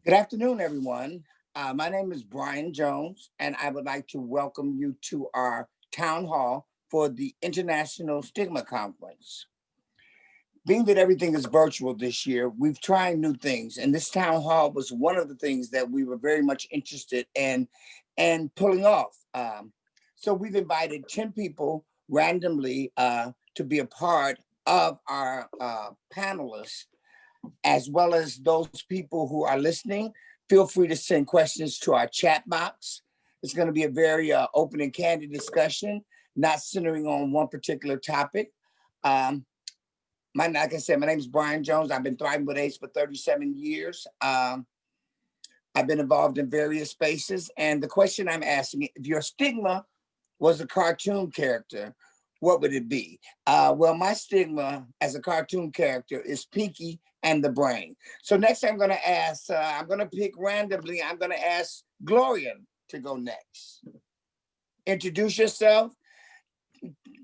Good afternoon, everyone. My name is Brian Jones, and I would like to welcome you to our town hall for the International Stigma Conference. Being that everything is virtual this year, we've tried new things, and this town hall was one of the things that we were very much interested in and pulling off. So we've invited 10 people randomly to be a part of our panelists, as well as those people who are listening. Feel free to send questions to our chat box. It's going to be a very open and candid discussion, not centering on one particular topic. Like I said, my name is Brian Jones. I've been thriving with AIDS for 37 years. I've been involved in various spaces. And the question I'm asking, if your stigma was a cartoon character, what would it be? Well, my stigma as a cartoon character is Pinky and the Brain. So next I'm going to ask, I'm going to pick randomly, I'm going to ask Gloria to go next. Introduce yourself,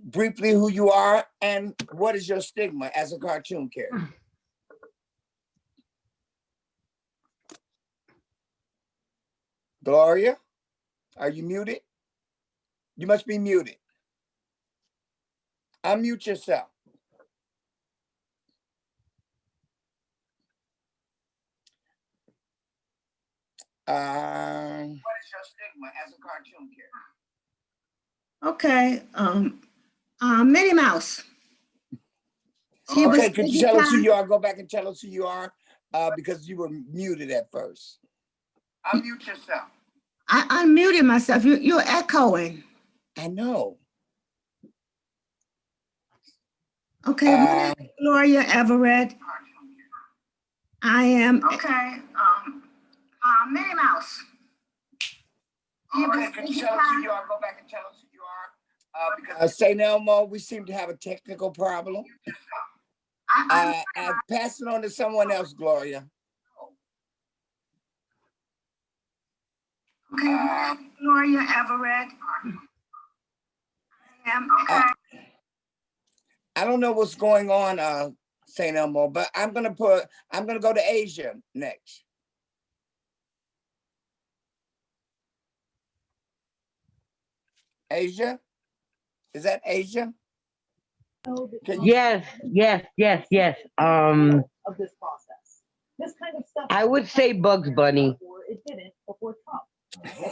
briefly who you are, and what is your stigma as a cartoon character? Gloria, are you muted? You must be muted. Unmute yourself. What is your stigma as a cartoon character? Okay, Minnie Mouse. Okay, could you tell us who you are? Go back and tell us who you are, because you were muted at first. Unmute yourself. I unmuted myself. You're echoing. I know. Okay, my name is Gloria Everett. I am. Okay, Minnie Mouse. Okay, could you tell us who you are? Go back and tell us who you are. Because St. Elmo, we seem to have a technical problem. I'll pass it on to someone else, Gloria. Okay, Gloria Everett. I am. I don't know what's going on, St. Elmo, but I'm gonna go to Asia next. Asia? Is that Asia? Yes. Of this process. This kind of stuff. I would say Bugs Bunny. It didn't before Trump.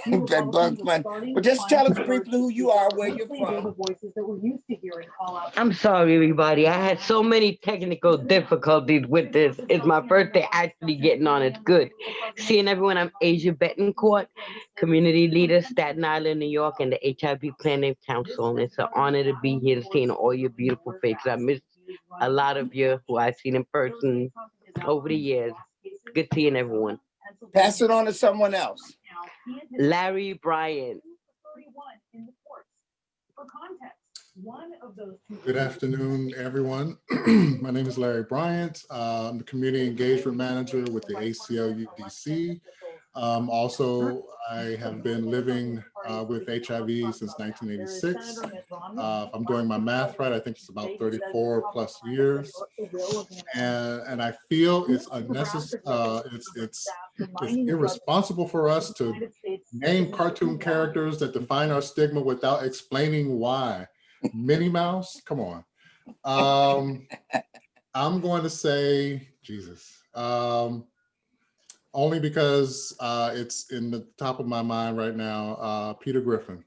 But just tell us briefly who you are, where you're from. The voices that we're used to hearing call out. I'm sorry, everybody. I had so many technical difficulties with this. It's my first day actually getting on. It's good. Seeing everyone, I'm Asia Betancourt, community leader, Staten Island, New York, and the HIV Planning Council. And it's an honor to be here to seeing all your beautiful faces. I missed a lot of you who I've seen in person over the years. Good seeing everyone. Pass it on to someone else. Larry Bryan. Good afternoon, everyone. My name is Larry Bryant. I'm the Community Engagement Manager with the ACLU-DC. Also, I have been living with HIV since 1986. I'm doing my math right, I think it's about 34 plus years. And I feel it's unnecessary, it's irresponsible for us to name cartoon characters that define our stigma without explaining why. Minnie Mouse, come on. I'm going to say Jesus. Only because it's in the top of my mind right now, Peter Griffin.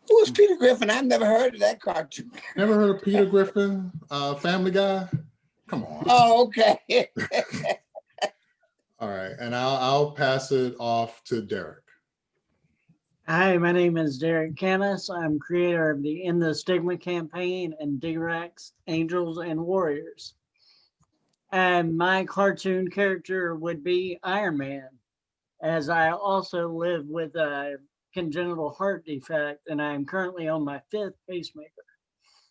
Who is Peter Griffin? I've never heard of that cartoon. Never heard of Peter Griffin? Family Guy? Come on. Oh, okay. All right, and I'll pass it off to Derek. Hi, my name is Derek Canis. I'm creator of the End the Stigma campaign and D-Rex Angels and Warriors. And my cartoon character would be Iron Man, as I also live with a congenital heart defect and I'm currently on my 5th pacemaker.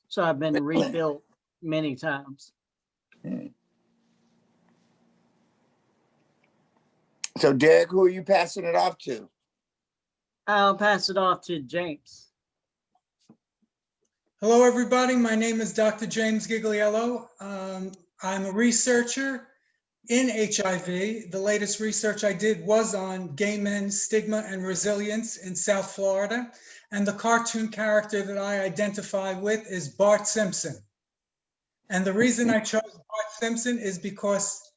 So I've been rebuilt many times. So Derek, who are you passing it off to? I'll pass it off to James. Hello, everybody. My name is Dr. James Gigliello. I'm a researcher in HIV. The latest research I did was on gay men's stigma and resilience in South Florida. And the cartoon character that I identify with is Bart Simpson. And the reason I chose Bart Simpson is because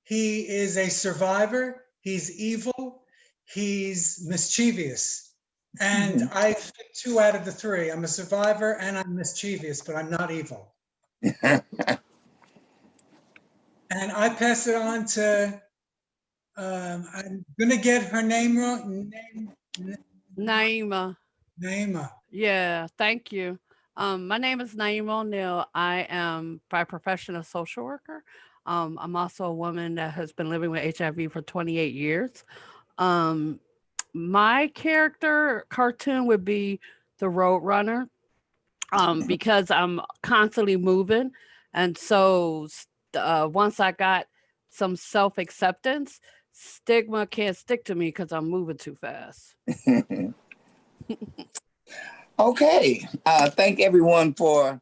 he is a survivor, he's evil, he's mischievous. And I fit 2 out of the 3. I'm a survivor and I'm mischievous, but I'm not evil. And I pass it on to, I'm gonna get her name wrong. Naima. Naima. Yeah, thank you. My name is Naima O'Neill. I am by profession a social worker. I'm also a woman that has been living with HIV for 28 years. Um, my character cartoon would be the Road Runner, because I'm constantly moving. And so once I got some self acceptance, stigma can't stick to me because I'm moving too fast. Okay, thank everyone for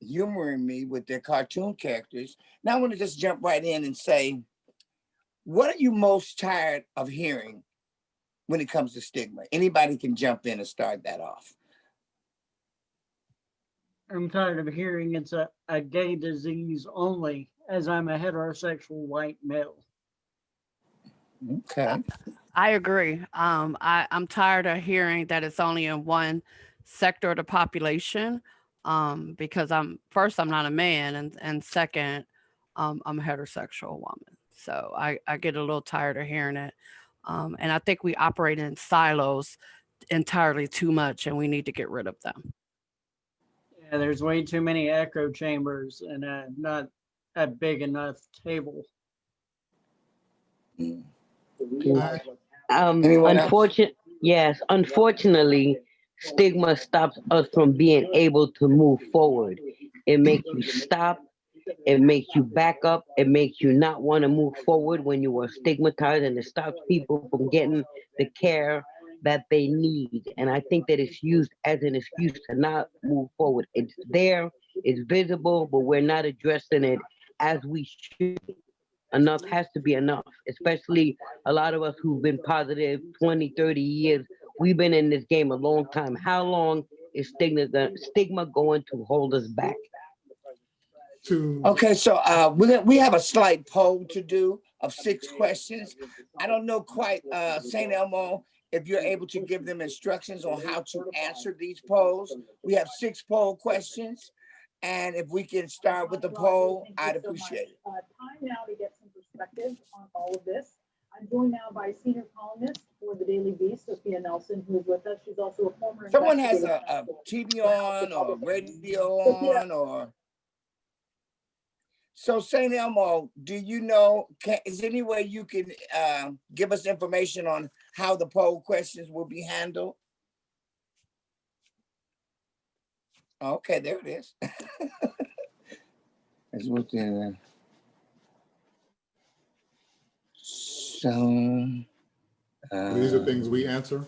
humoring me with their cartoon characters. Now I want to just jump right in and say, what are you most tired of hearing when it comes to stigma? Anybody can jump in and start that off. I'm tired of hearing it's a gay disease only, as I'm a heterosexual white male. Okay. I agree. I'm tired of hearing that it's only in one sector of the population, because I'm not a man, and second, I'm a heterosexual woman. So I get a little tired of hearing it. And I think we operate in silos entirely too much, and we need to get rid of them. Yeah, there's way too many echo chambers and not a big enough table. Anyone else? Unfortunately, stigma stops us from being able to move forward. It makes you stop. It makes you back up. It makes you not want to move forward when you are stigmatized, and it stops people from getting the care that they need. And I think that it's used as an excuse to not move forward. It's there, it's visible, but we're not addressing it as we should. Enough has to be enough, especially a lot of us who've been positive 20, 30 years. We've been in this game a long time. How long is stigma going to hold us back? Okay, so we have a slight poll to do of 6 questions. I don't know quite, St. Elmo, if you're able to give them instructions on how to answer these polls. We have 6 poll questions, and if we can start with the poll, I'd appreciate it. Time now to get some perspective on all of this. I'm joined now by senior columnist for the Daily Beast, Sophia Nelson, who is with us. She's also a former. Someone has a TV on or radio on or. So St. Elmo, do you know, is there any way you can give us information on how the poll questions will be handled? Okay, there it is. Let's look at so These are things we answer.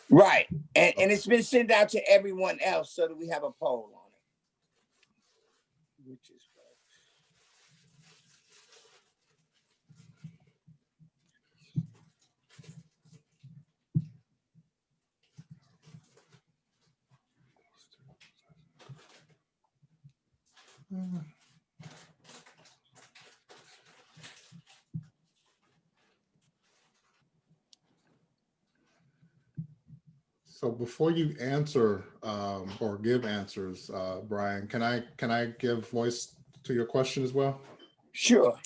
right, and it's been sent out to everyone else so that we have a poll on it, which is So before you answer or give answers, Brian, can I give voice to your question as well? sure.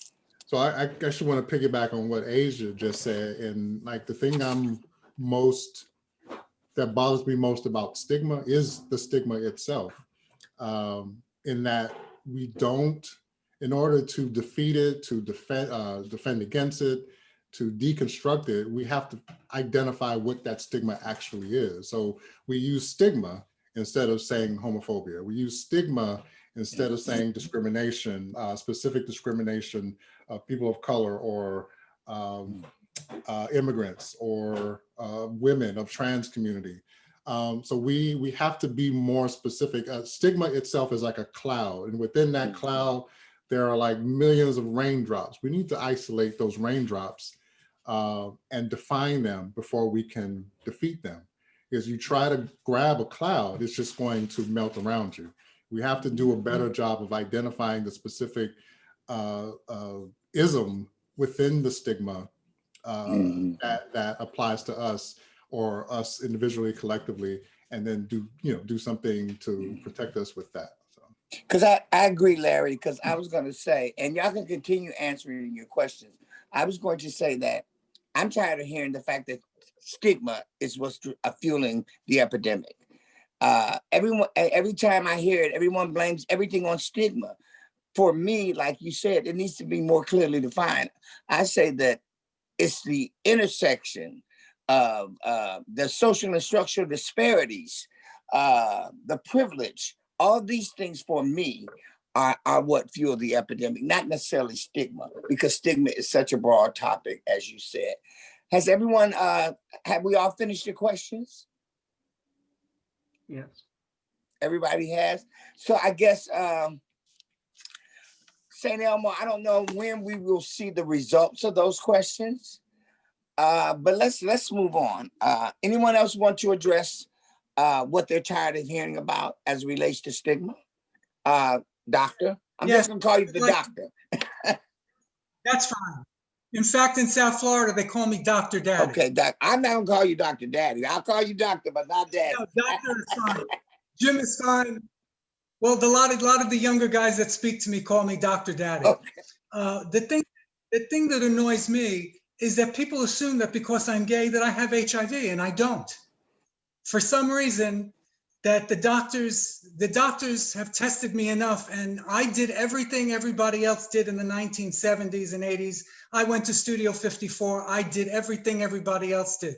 So I actually want to piggyback on what Asia just said, and like the thing that bothers me most about stigma is the stigma itself, in that we don't, in order to defeat it, to defend against it, to deconstruct it, we have to identify what that stigma actually is. So we use stigma instead of saying homophobia. We use stigma instead of saying discrimination, specific discrimination of people of color or immigrants or women of trans community. So we have to be more specific. Stigma itself is like a cloud, and within that cloud, there are like millions of raindrops. We need to isolate those raindrops and define them before we can defeat them. Because you try to grab a cloud, it's just going to melt around you. We have to do a better job of identifying the specific ism within the stigma that applies to us or us individually, collectively, and then do something to protect us with that. Because I agree, Larry, because I was going to say, and y'all can continue answering your questions. I was going to say that I'm tired of hearing the fact that stigma is what's fueling the epidemic. Every time I hear it, everyone blames everything on stigma. For me, like you said, it needs to be more clearly defined. I say that it's the intersection of the social and structural disparities, the privilege. All these things for me are what fuel the epidemic, not necessarily stigma, because stigma is such a broad topic, as you said. Has everyone, have we all finished your questions? Yes. Everybody has. So I guess, St. Elmo, I don't know when we will see the results of those questions, but let's move on. Anyone else want to address what they're tired of hearing about as it relates to stigma? Doctor, I'm Yes, just gonna call you the doctor. That's fine. In fact, in South Florida, they call me Dr. Daddy. Okay, Doc. I'm not gonna call you Dr. Daddy. I'll call you doctor, but not daddy. No, doctor is fine. Jim is fine. Well, a lot of the younger guys that speak to me call me Dr. Daddy. Okay. The thing that annoys me is that people assume that because I'm gay that I have HIV, and I don't. For some reason, that the doctors have tested me enough, and I did everything everybody else did in the 1970s and 80s. I went to Studio 54. I did everything everybody else did.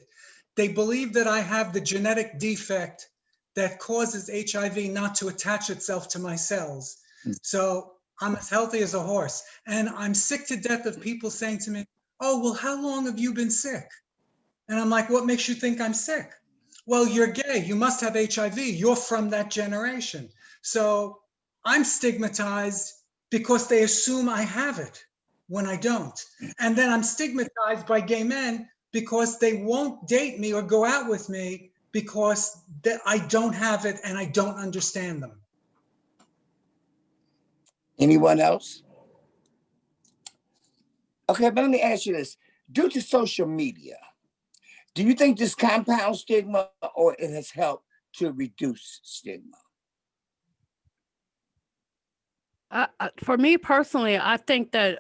They believe that I have the genetic defect that causes HIV not to attach itself to my cells. So I'm as healthy as a horse. And I'm sick to death of people saying to me, oh, well, how long have you been sick? And I'm like, what makes you think I'm sick? Well, you're gay, you must have HIV, you're from that generation. So I'm stigmatized because they assume I have it when I don't. And then I'm stigmatized by gay men because they won't date me or go out with me because I don't have it and I don't understand them. Anyone else? Okay, but let me ask you this. Due to social media, do you think this compounds stigma or it has helped to reduce stigma? For me personally, I think that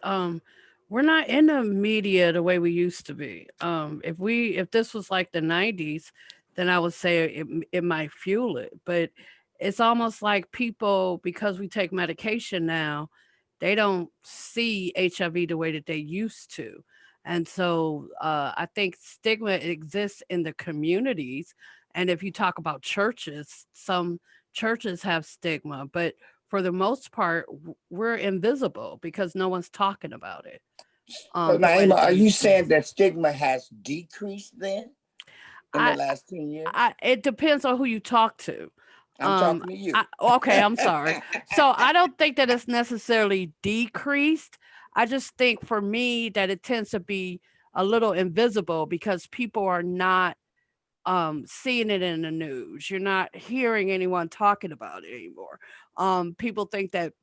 we're not in the media the way we used to be. If this was like the 90s, then I would say it might fuel it. But it's almost like people, because we take medication now, they don't see HIV the way that they used to. And so I think stigma exists in the communities. And if you talk about churches, some churches have stigma, but for the most part, we're invisible because no one's talking about it. So Naima, are you saying that stigma has decreased then in the last 10 years? It depends on who you talk to. I'm talking to you. Okay, I'm sorry. So I don't think that it's necessarily decreased. I just think for me that it tends to be a little invisible because people are not seeing it in the news. You're not hearing anyone talking about it anymore. People think that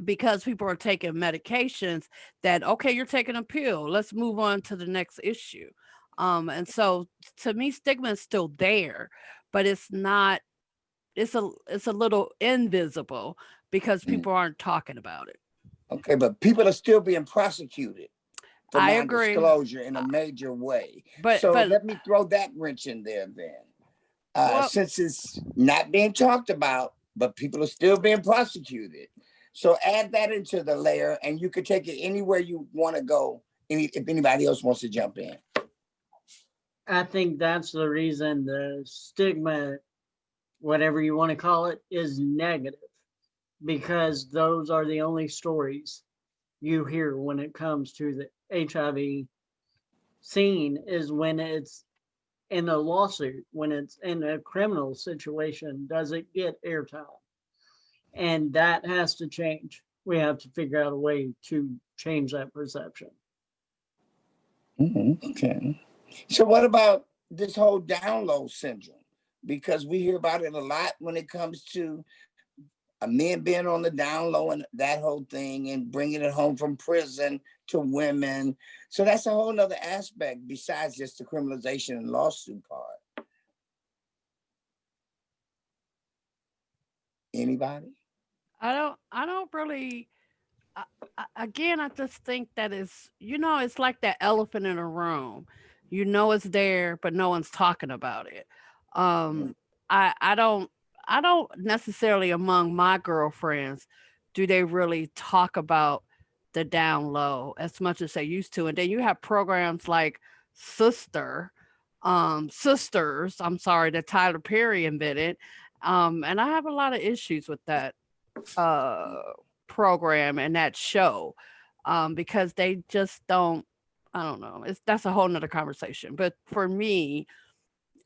because people are taking medications that, okay, you're taking a pill, let's move on to the next issue. And so to me, stigma is still there, but it's not, it's a little invisible because people aren't talking about it. Okay, but people are still being prosecuted for I agree. non-disclosure in a major way. But let me throw that wrench in there then. Since it's not being talked about, but people are still being prosecuted. So add that into the layer and you could take it anywhere you want to go if anybody else wants to jump in. I think that's the reason the stigma, whatever you want to call it, is negative, because those are the only stories you hear when it comes to the HIV scene, is when it's in a lawsuit, when it's in a criminal situation, does it get airtime? And that has to change. we have to figure out a way to change that perception. Okay. So what about this whole down low syndrome? Because we hear about it a lot when it comes to men being on the down low and that whole thing, and bringing it home from prison to women. So that's a whole nother aspect besides just the criminalization and lawsuit part. Anybody? I don't really. Again, I just think that it's, it's like that elephant in a room. You know it's there, but no one's talking about it. Um, I don't necessarily among my girlfriends do they really talk about the down low as much as they used to. And then you have programs like Sisters, I'm sorry, that Tyler Perry invented. And I have a lot of issues with that uh program and that show, because they just don't. I don't know, that's a whole nother conversation, but for me,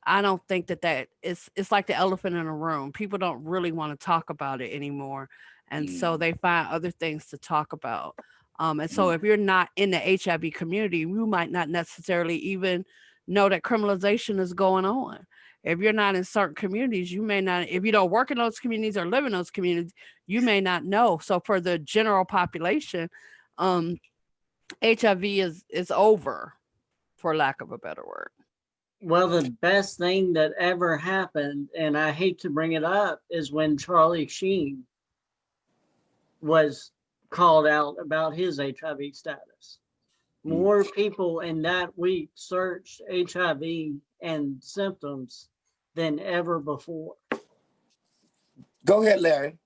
I don't think that it's like the elephant in the room. People don't really want to talk about it anymore, and so they find other things to talk about. And so if you're not in the HIV community, you might not necessarily even know that criminalization is going on. If you're not in certain communities, you may not, if you don't work in those communities or live in those communities, you may not know. So for the general population, HIV is over, for lack of a better word. Well, the best thing that ever happened, and I hate to bring it up, is when Charlie Sheen was called out about his HIV status. More people in that week searched HIV and symptoms than ever before. Go ahead, Larry.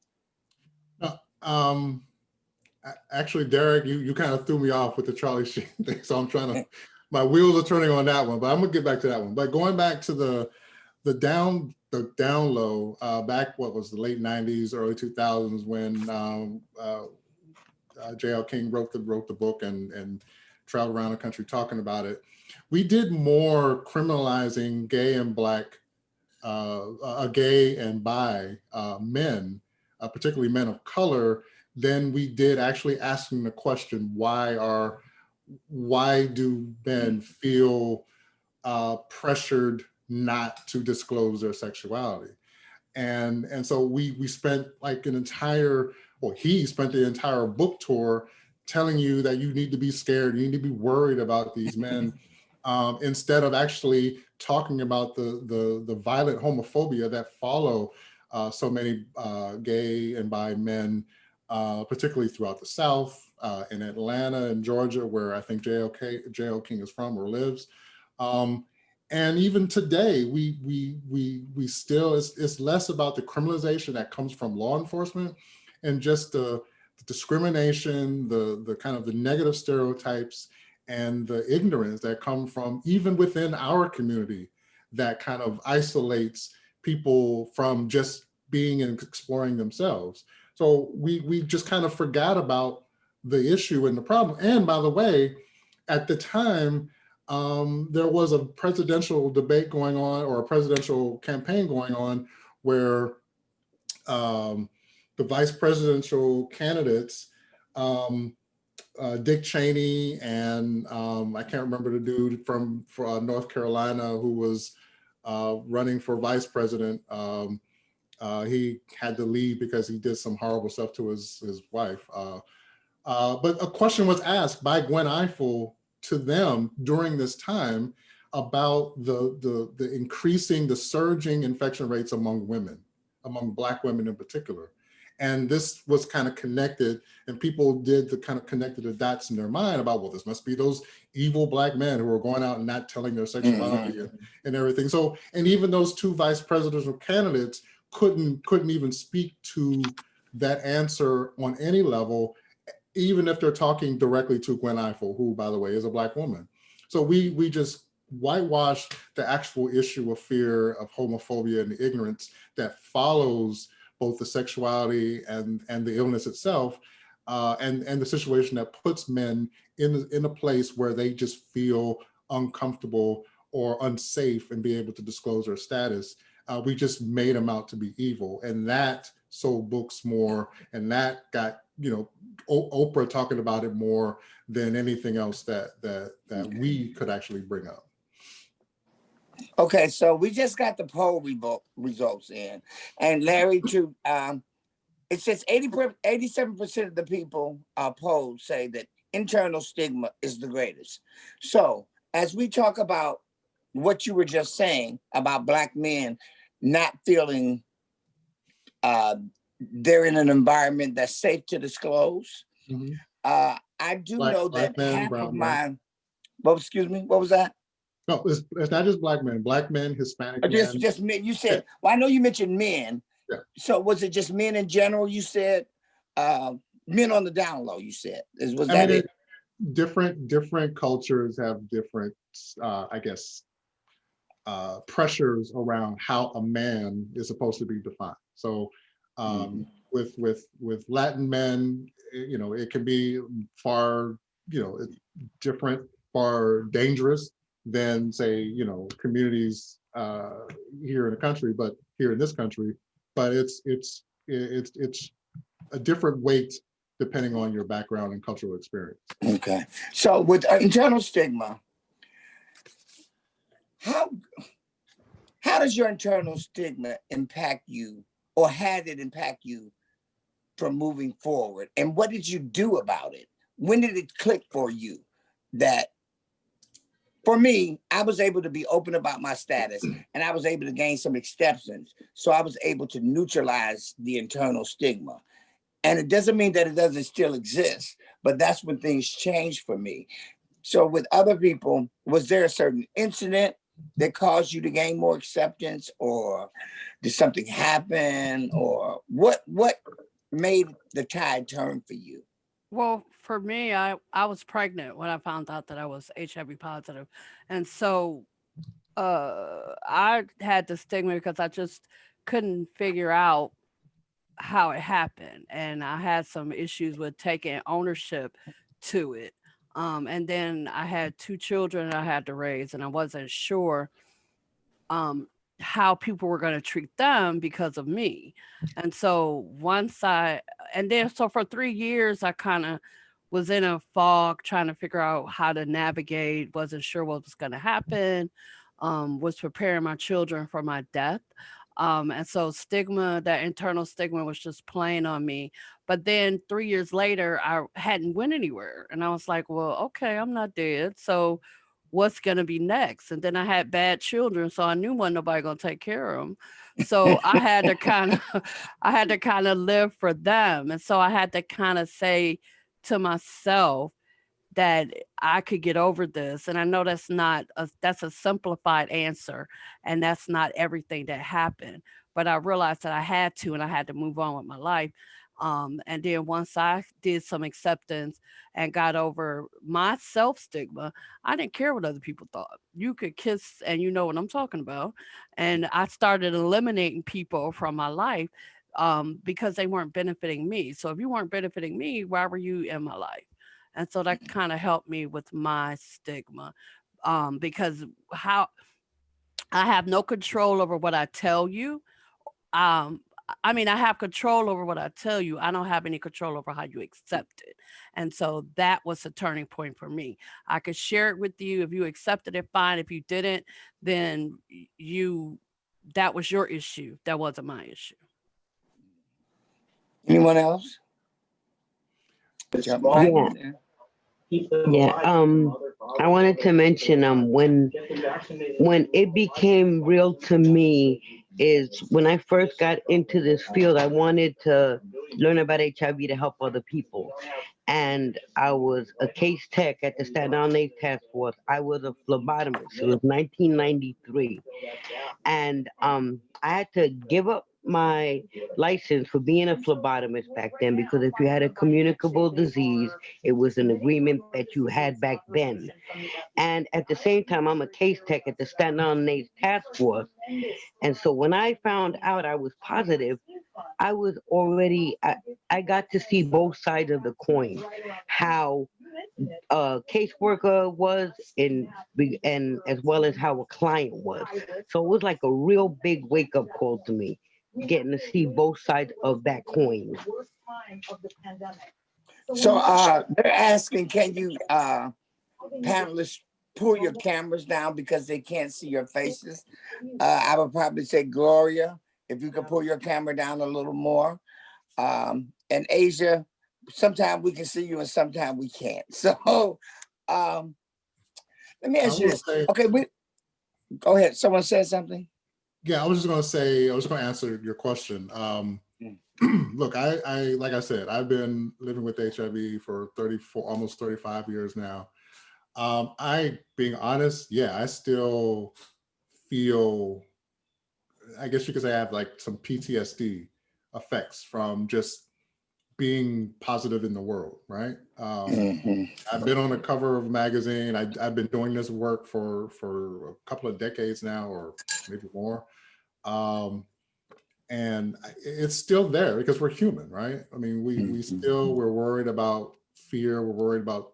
Actually, Derek, you kind of threw me off with the Charlie Sheen thing, so I'm trying to, my wheels are turning on that one, but I'm gonna get back to that one. But going back to the down low, back, what was the late 90s, early 2000s, when J.L. King wrote the book and traveled around the country talking about it. We did more criminalizing gay and black, gay and bi men, particularly men of color, than we did actually asking the question, why do men feel pressured not to disclose their sexuality? And so we spent like he spent the entire book tour telling you that you need to be scared, you need to be worried about these men, instead of actually talking about the violent homophobia that follow so many gay and bi men, particularly throughout the South, in Atlanta and Georgia, where I think J.L. King is from or lives. And even today, we still, it's less about the criminalization that comes from law enforcement and just the discrimination, the kind of the negative stereotypes and the ignorance that come from even within our community that kind of isolates people from just being and exploring themselves. So we just kind of forgot about the issue and the problem. And by the way, at the time, there was a presidential debate going on, or a presidential campaign going on, where the vice presidential candidates, Dick Cheney and I can't remember the dude from North Carolina who was running for vice president. He had to leave because he did some horrible stuff to his wife. But a question was asked by Gwen Ifill to them during this time about the increasing, the surging infection rates among women, among Black women in particular. And this was kind of connected, and people did the kind of connected the dots in their mind about, well, this must be those evil Black men who are going out and not telling their sexuality and everything. So, and even those two vice presidential candidates couldn't even speak to that answer on any level, even if they're talking directly to Gwen Ifill, who, by the way, is a Black woman. So we just whitewash the actual issue of fear, of homophobia, and the ignorance that follows both the sexuality and the illness itself, and the situation that puts men in a place where they just feel uncomfortable or unsafe and be able to disclose their status. We just made them out to be evil, and that sold books more, and that got Oprah talking about it more than anything else that we could actually bring up. Okay, so we just got the poll results in, and Larry, it says 87% of the people polled say that internal stigma is the greatest. So as we talk about what you were just saying about Black men not feeling they're in an environment that's safe to disclose, I do know that men, half brown of men. excuse me, what was that? No, it's not just Black men, Hispanic men. Just men. You said, well, I know you mentioned men. Yeah. So was it just men in general? You said men on the down low. You said was I that mean, it? Different cultures have different, pressures around how a man is supposed to be defined. So with Latin men, it can be far, different, far dangerous than, say, communities here in the country, but here in this country, but it's a different weight depending on your background and cultural experience. Okay. So with internal stigma, how does your internal stigma impact you, or had it impact you from moving forward? And what did you do about it? When did it click for you that, for me, I was able to be open about my status and I was able to gain some acceptance. So I was able to neutralize the internal stigma. And it doesn't mean that it doesn't still exist, but that's when things changed for me. So with other people, was there a certain incident that caused you to gain more acceptance, or did something happen, or what made the tide turn for you? Well, for me, I was pregnant when I found out that I was HIV positive. And so I had the stigma because I just couldn't figure out how it happened. And I had some issues with taking ownership to it. And then I had two children I had to raise, and I wasn't sure um, how people were going to treat them because of me. And so so for 3 years, I kind of was in a fog trying to figure out how to navigate, wasn't sure what was going to happen, was preparing my children for my death. And so stigma, that internal stigma was just playing on me. But then 3 years later, I hadn't went anywhere. And I was like, well, okay, I'm not dead. So what's going to be next? And then I had bad children, so I knew wasn't nobody going to take care of them. So I had to I had to kind of live for them. And so I had to kind of say to myself that I could get over this. And I know that's a simplified answer, and that's not everything that happened. But I realized that I had to, and I had to move on with my life. And then once I did some acceptance and got over my self stigma, I didn't care what other people thought. You could kiss, and you know what I'm talking about. And I started eliminating people from my life because they weren't benefiting me. So if you weren't benefiting me, why were you in my life? And so that kind of helped me with my stigma, because how I have no control over what I tell you. Um, I mean, I have control over what I tell you. I don't have any control over how you accept it. And so that was a turning point for me. I could share it with you. If you accepted it, fine. If you didn't, then that was your issue. That wasn't my issue. Anyone else? Yeah. Yeah. I wanted to mention when it became real to me is when I first got into this field. I wanted to learn about HIV to help other people. And I was a case tech at the Staten Island AIDS Task Force. I was a phlebotomist. It was 1993. And I had to give up my license for being a phlebotomist back then, because if you had a communicable disease, it was an agreement that you had back then. And at the same time, I'm a case tech at the Staten Island AIDS Task Force. And so when I found out I was positive, I was already, I got to see both sides of the coin, how a caseworker was and as well as how a client was. So it was like a real big wake up call to me, getting to see both sides of that coin. time of the pandemic. So they're asking, can you panelists pull your cameras down because they can't see your faces? I would probably say Gloria, if you could pull your camera down a little more. And Asia, sometimes we can see you and sometimes we can't. So let me ask you this. Okay, go ahead. Someone said something? Yeah, I was just going to answer your question. Look, I like I said, I've been living with HIV for almost 35 years now. Being honest, yeah, I still feel, I guess you could say I have like some PTSD effects from just being positive in the world, right? I've been on the cover of a magazine. I've been doing this work for a couple of decades now, or maybe more. And it's still there because we're human, right? I mean, we're worried about fear. We're worried about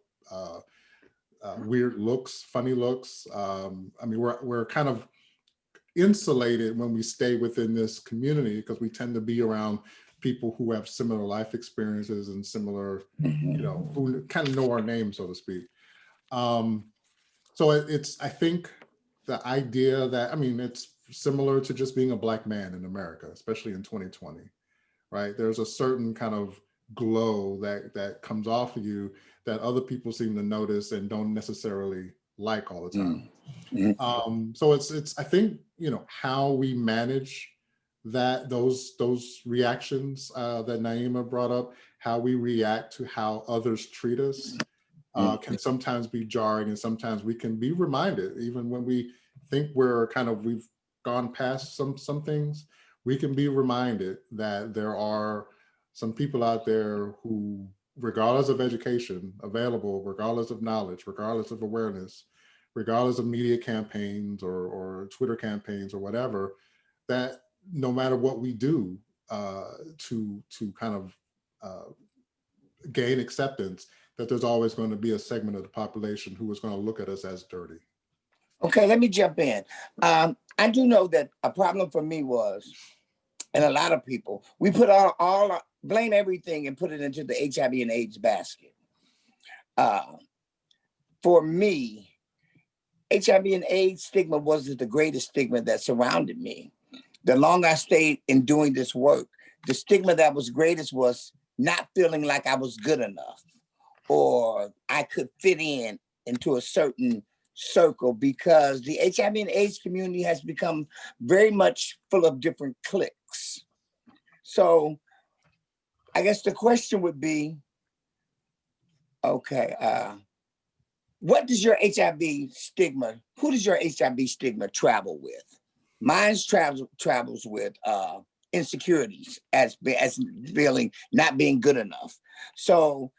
weird looks, funny looks. I mean, we're kind of insulated when we stay within this community because we tend to be around people who have similar life experiences and similar, who kind of know our name, so to speak. So I think the idea that, I mean, it's similar to just being a Black man in America, especially in 2020, right? There's a certain kind of glow that comes off of you that other people seem to notice and don't necessarily like all the time. So it's I think, how we manage those reactions that Naima brought up, how we react to how others treat us can sometimes be jarring, and sometimes we can be reminded, even when we think we've gone past some things, we can be reminded that there are some people out there who, regardless of education available, regardless of knowledge, regardless of awareness, regardless of media campaigns or Twitter campaigns or whatever, that no matter what we do to kind of gain acceptance, that there's always going to be a segment of the population who is going to look at us as dirty. Okay, let me jump in. I do know that a problem for me was, and a lot of people, we put blame everything and put it into the HIV and AIDS basket. For me, HIV and AIDS stigma wasn't the greatest stigma that surrounded me. The longer I stayed in doing this work, the stigma that was greatest was not feeling like I was good enough or I could fit into a certain circle, because the HIV and AIDS community has become very much full of different cliques. So I guess the question would be, okay, what does your HIV stigma, who does your HIV stigma travel with? Mine travels with insecurities as feeling not being good enough. So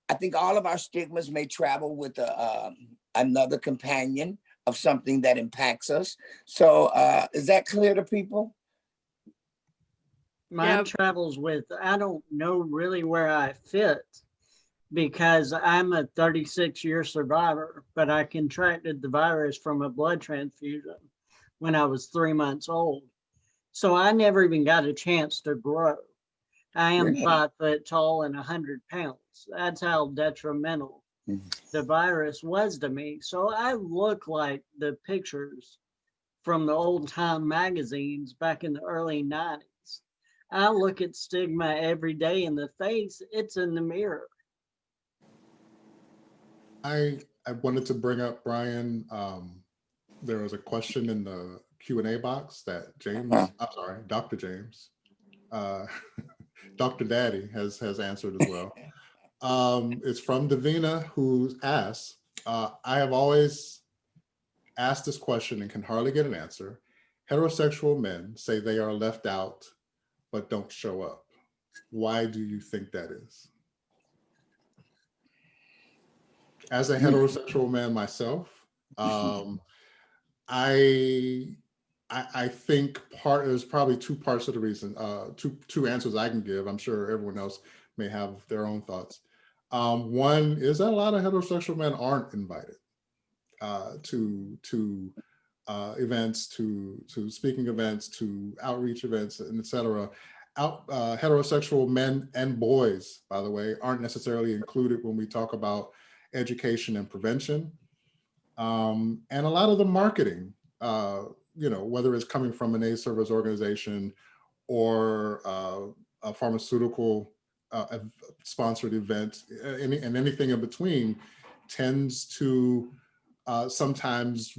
I think all of our stigmas may travel with another companion of something that impacts us. So is that clear to people? Mine travels with, I don't know really where I fit, because I'm a 36-year survivor, but I contracted the virus from a blood transfusion when I was 3 months old. So I never even got a chance to grow. I am 5 foot tall and 100 pounds. That's how detrimental the virus was to me. So I look like the pictures from the old time magazines back in the early 90s. I look at stigma every day in the face. It's in the mirror. I wanted to bring up, Brian, there was a question in the Q&A box that Dr. James, Dr. Daddy has answered as well. It's from Davina, who asks, I have always asked this question and can hardly get an answer. Heterosexual men say they are left out but don't show up. Why do you think that is? As a heterosexual man myself, I think there's probably two parts of the reason, two answers I can give. I'm sure everyone else may have their own thoughts. One is that a lot of heterosexual men aren't invited to events, to speaking events, to outreach events, and et cetera. heterosexual men and boys, by the way, aren't necessarily included when we talk about education and prevention. And a lot of the marketing, whether it's coming from an AIDS service organization or a pharmaceutical sponsored event, and anything in between, tends to sometimes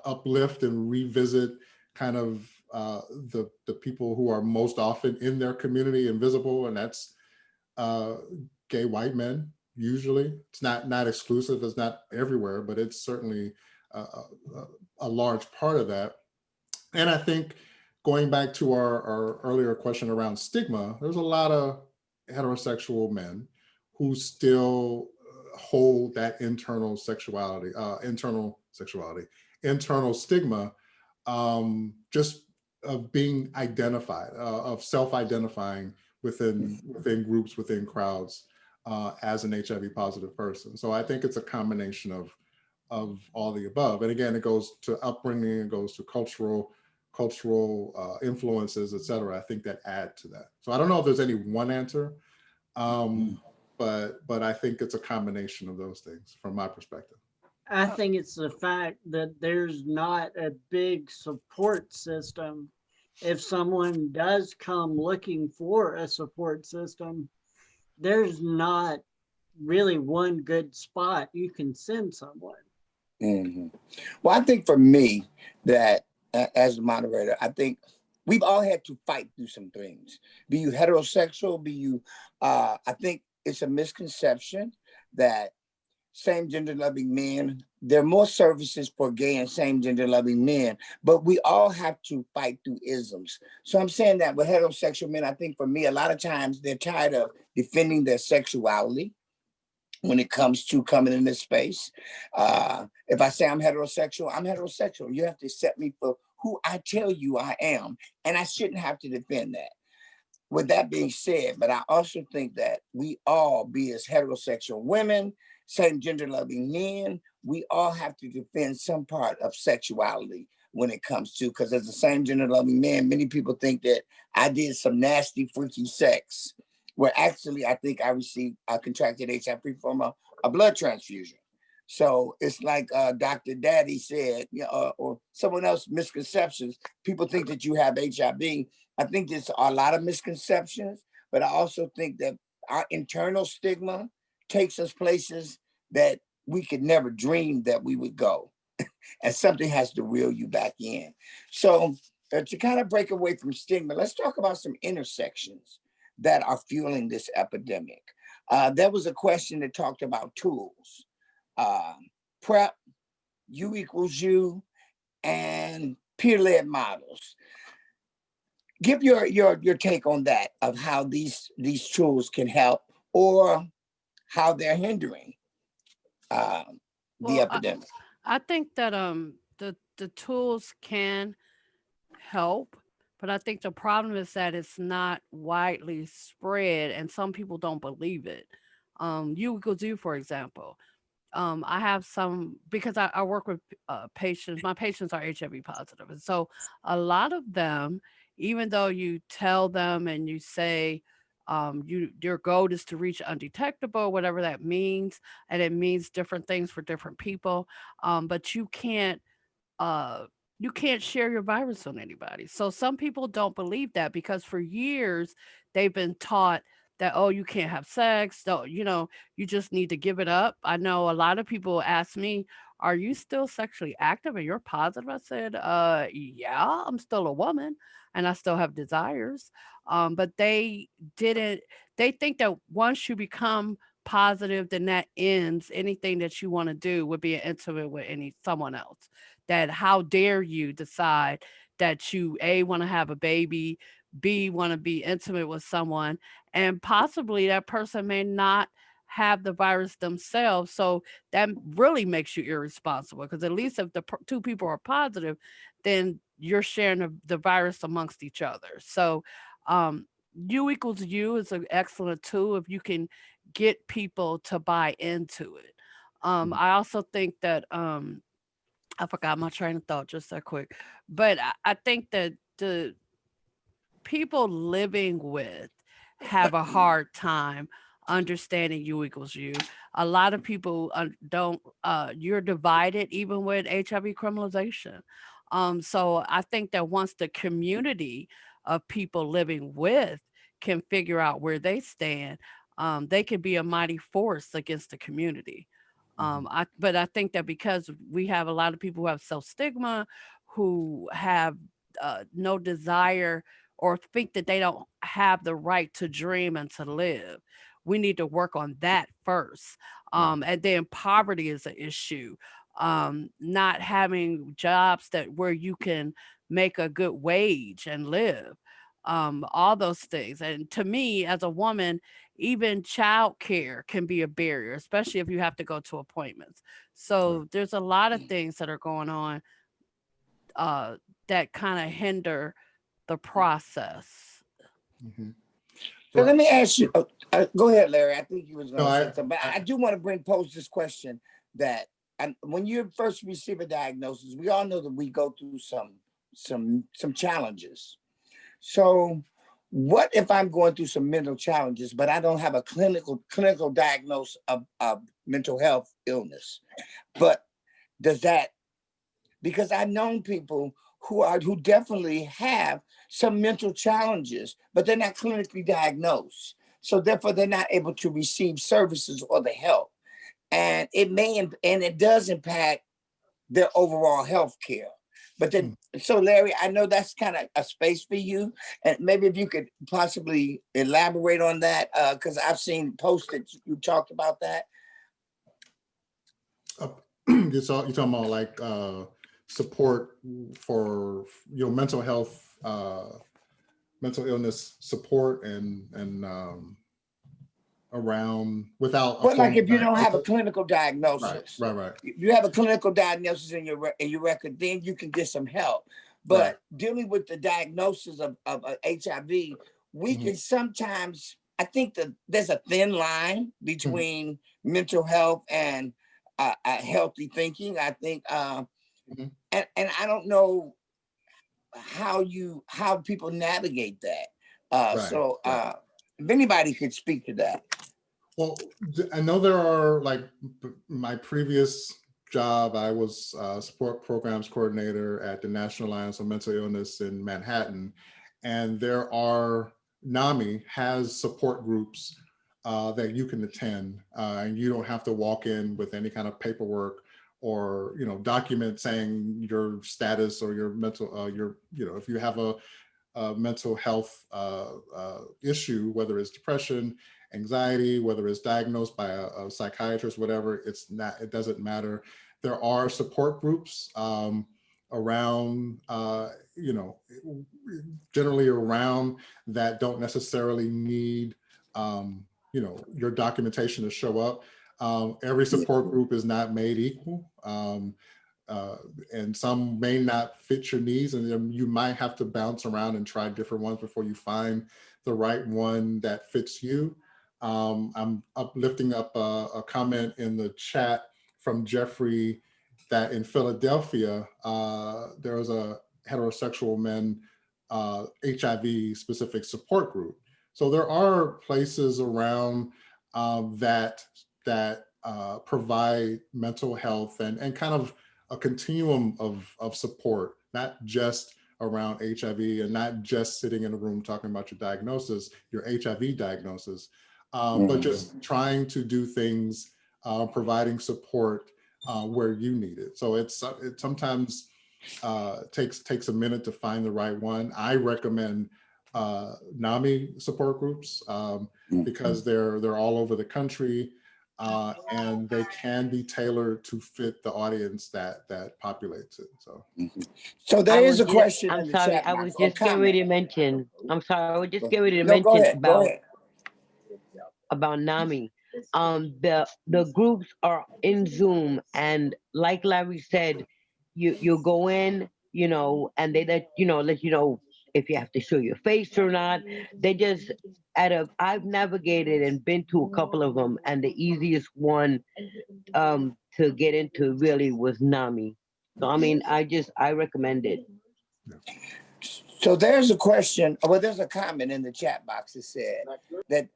uplift and revisit kind of the people who are most often in their community and visible, and that's gay white men. Usually, it's not exclusive. It's not everywhere, but it's certainly a large part of that. And I think going back to our earlier question around stigma, there's a lot of heterosexual men who still hold that internal stigma, just of being identified, of self-identifying within groups, within crowds, as an HIV positive person. So I think it's a combination of all the above. And again, it goes to upbringing, it goes to cultural influences, et cetera. I think that add to that. So I don't know if there's any one answer, but I think it's a combination of those things from my perspective. I think it's the fact that there's not a big support system. If someone does come looking for a support system, there's not really one good spot you can send someone. Mm-hmm. Well, I think for me that as a moderator, I think we've all had to fight through some things. Be you heterosexual, be you, I think it's a misconception that same gender loving men, there are more services for gay and same gender loving men, but we all have to fight through isms. So I'm saying that with heterosexual men, I think for me, a lot of times they're tired of defending their sexuality when it comes to coming in this space. If I say I'm heterosexual. You have to accept me for who I tell you I am, and I shouldn't have to defend that. With that being said, but I also think that we all, be as heterosexual women, same gender loving men, we all have to defend some part of sexuality when it comes to, because as a same gender loving man, many people think that I did some nasty, freaky sex, where actually I think I contracted HIV from a blood transfusion. So it's like Dr. Daddy said, or someone else, misconceptions. People think that you have HIV. I think there's a lot of misconceptions, but I also think that our internal stigma takes us places that we could never dream that we would go. And something has to reel you back in. So to kind of break away from stigma, let's talk about some intersections that are fueling this epidemic. There was a question that talked about tools. PrEP, U equals U, and peer-led models. Give your take on that, of how these tools can help or how they're hindering the epidemic. I think that the tools can help, but I think the problem is that it's not widely spread and some people don't believe it. U equals U, for example. I have some, because I work with patients. My patients are HIV positive, and so a lot of them, even though you tell them and you say your goal is to reach undetectable, whatever that means, and it means different things for different people, but uh, you can't share your virus on anybody. So some people don't believe that because for years they've been taught that, oh, you can't have sex. So, you just need to give it up. I know a lot of people ask me, are you still sexually active and you're positive? I said, yeah, I'm still a woman and I still have desires. But didn't, they think that once you become positive, then that ends anything that you want to do with being intimate with someone else. That how dare you decide that you A, want to have a baby, B, want to be intimate with someone, and possibly that person may not have the virus themselves. So that really makes you irresponsible, because at least if the two people are positive, then you're sharing the virus amongst each other. So um, U equals U is an excellent tool if you can get people to buy into it. I also think that I forgot my train of thought just that quick, but I think that people living with have a hard time understanding you equals you. A lot of people don't, you're divided even with HIV criminalization. So I think that once the community of people living with can figure out where they stand, they can be a mighty force against the community. But I think that because we have a lot of people who have self stigma, who have no desire or think that they don't have the right to dream and to live, we need to work on that first. And then poverty is an issue. Not having jobs that where you can make a good wage and live. All those things. And to me, as a woman, even childcare can be a barrier, especially if you have to go to appointments. So there's a lot of things that are going on that kind of hinder the process. Mhm. So So, let me ask you. Go ahead, Larry. I think you was going no, to say something, but I do want to pose this question that when you first receive a diagnosis, we all know that we go through some challenges. So, what if I'm going through some mental challenges, but I don't have a clinical diagnosis of mental health illness? But does that, because I've known people who definitely have some mental challenges, but they're not clinically diagnosed. So therefore, they're not able to receive services or the help, and it does impact their overall health care. But then, so Larry, I know that's kind of a space for you, and maybe if you could possibly elaborate on that, because I've seen posts that you talked about that. you're talking about like support for mental health, mental illness support, and around without a Well, like formal if you don't have a diagnosis. clinical diagnosis, Right. if you have a clinical diagnosis in your record, then you can get some help. But dealing with the diagnosis of HIV, we can sometimes, I think that there's a thin line between mental health and healthy thinking. I think, and I don't know how people navigate that. So if anybody could speak to that. Well, I know there are, like, my previous job, I was support programs coordinator at the National Alliance on Mental Illness in Manhattan. And there are, NAMI has support groups that you can attend, and you don't have to walk in with any kind of paperwork or, document saying your status or your mental, if you have a mental health issue, whether it's depression, anxiety, whether it's diagnosed by a psychiatrist, whatever, it doesn't matter. There are support groups around, generally around, that don't necessarily need, your documentation to show up. Every support group is not made equal. And some may not fit your needs, and then you might have to bounce around and try different ones before you find the right one that fits you. I'm lifting up a comment in the chat from Jeffrey that in Philadelphia, there was a heterosexual men HIV specific support group. So there are places around that provide mental health and kind of a continuum of support, not just around HIV and not just sitting in a room talking about your diagnosis, your HIV diagnosis, but just trying to do things, providing support where you need it. So it sometimes takes a minute to find the right one. I recommend NAMI support groups because they're all over the country. And they can be tailored to fit the audience that populates it. So there is a question I'm in the sorry, chat I box was or just getting comment. ready to mention. I'm sorry, I was just getting ready to No, go mention ahead. Go ahead. about NAMI. The groups are in Zoom, and like Larry said, you go in, and they let you know if you have to show your face or not. They just I've navigated and been to a couple of them, and the easiest one to get into really was NAMI. So I mean, I recommend it. So there's a question, well, there's a comment in the chat box that said that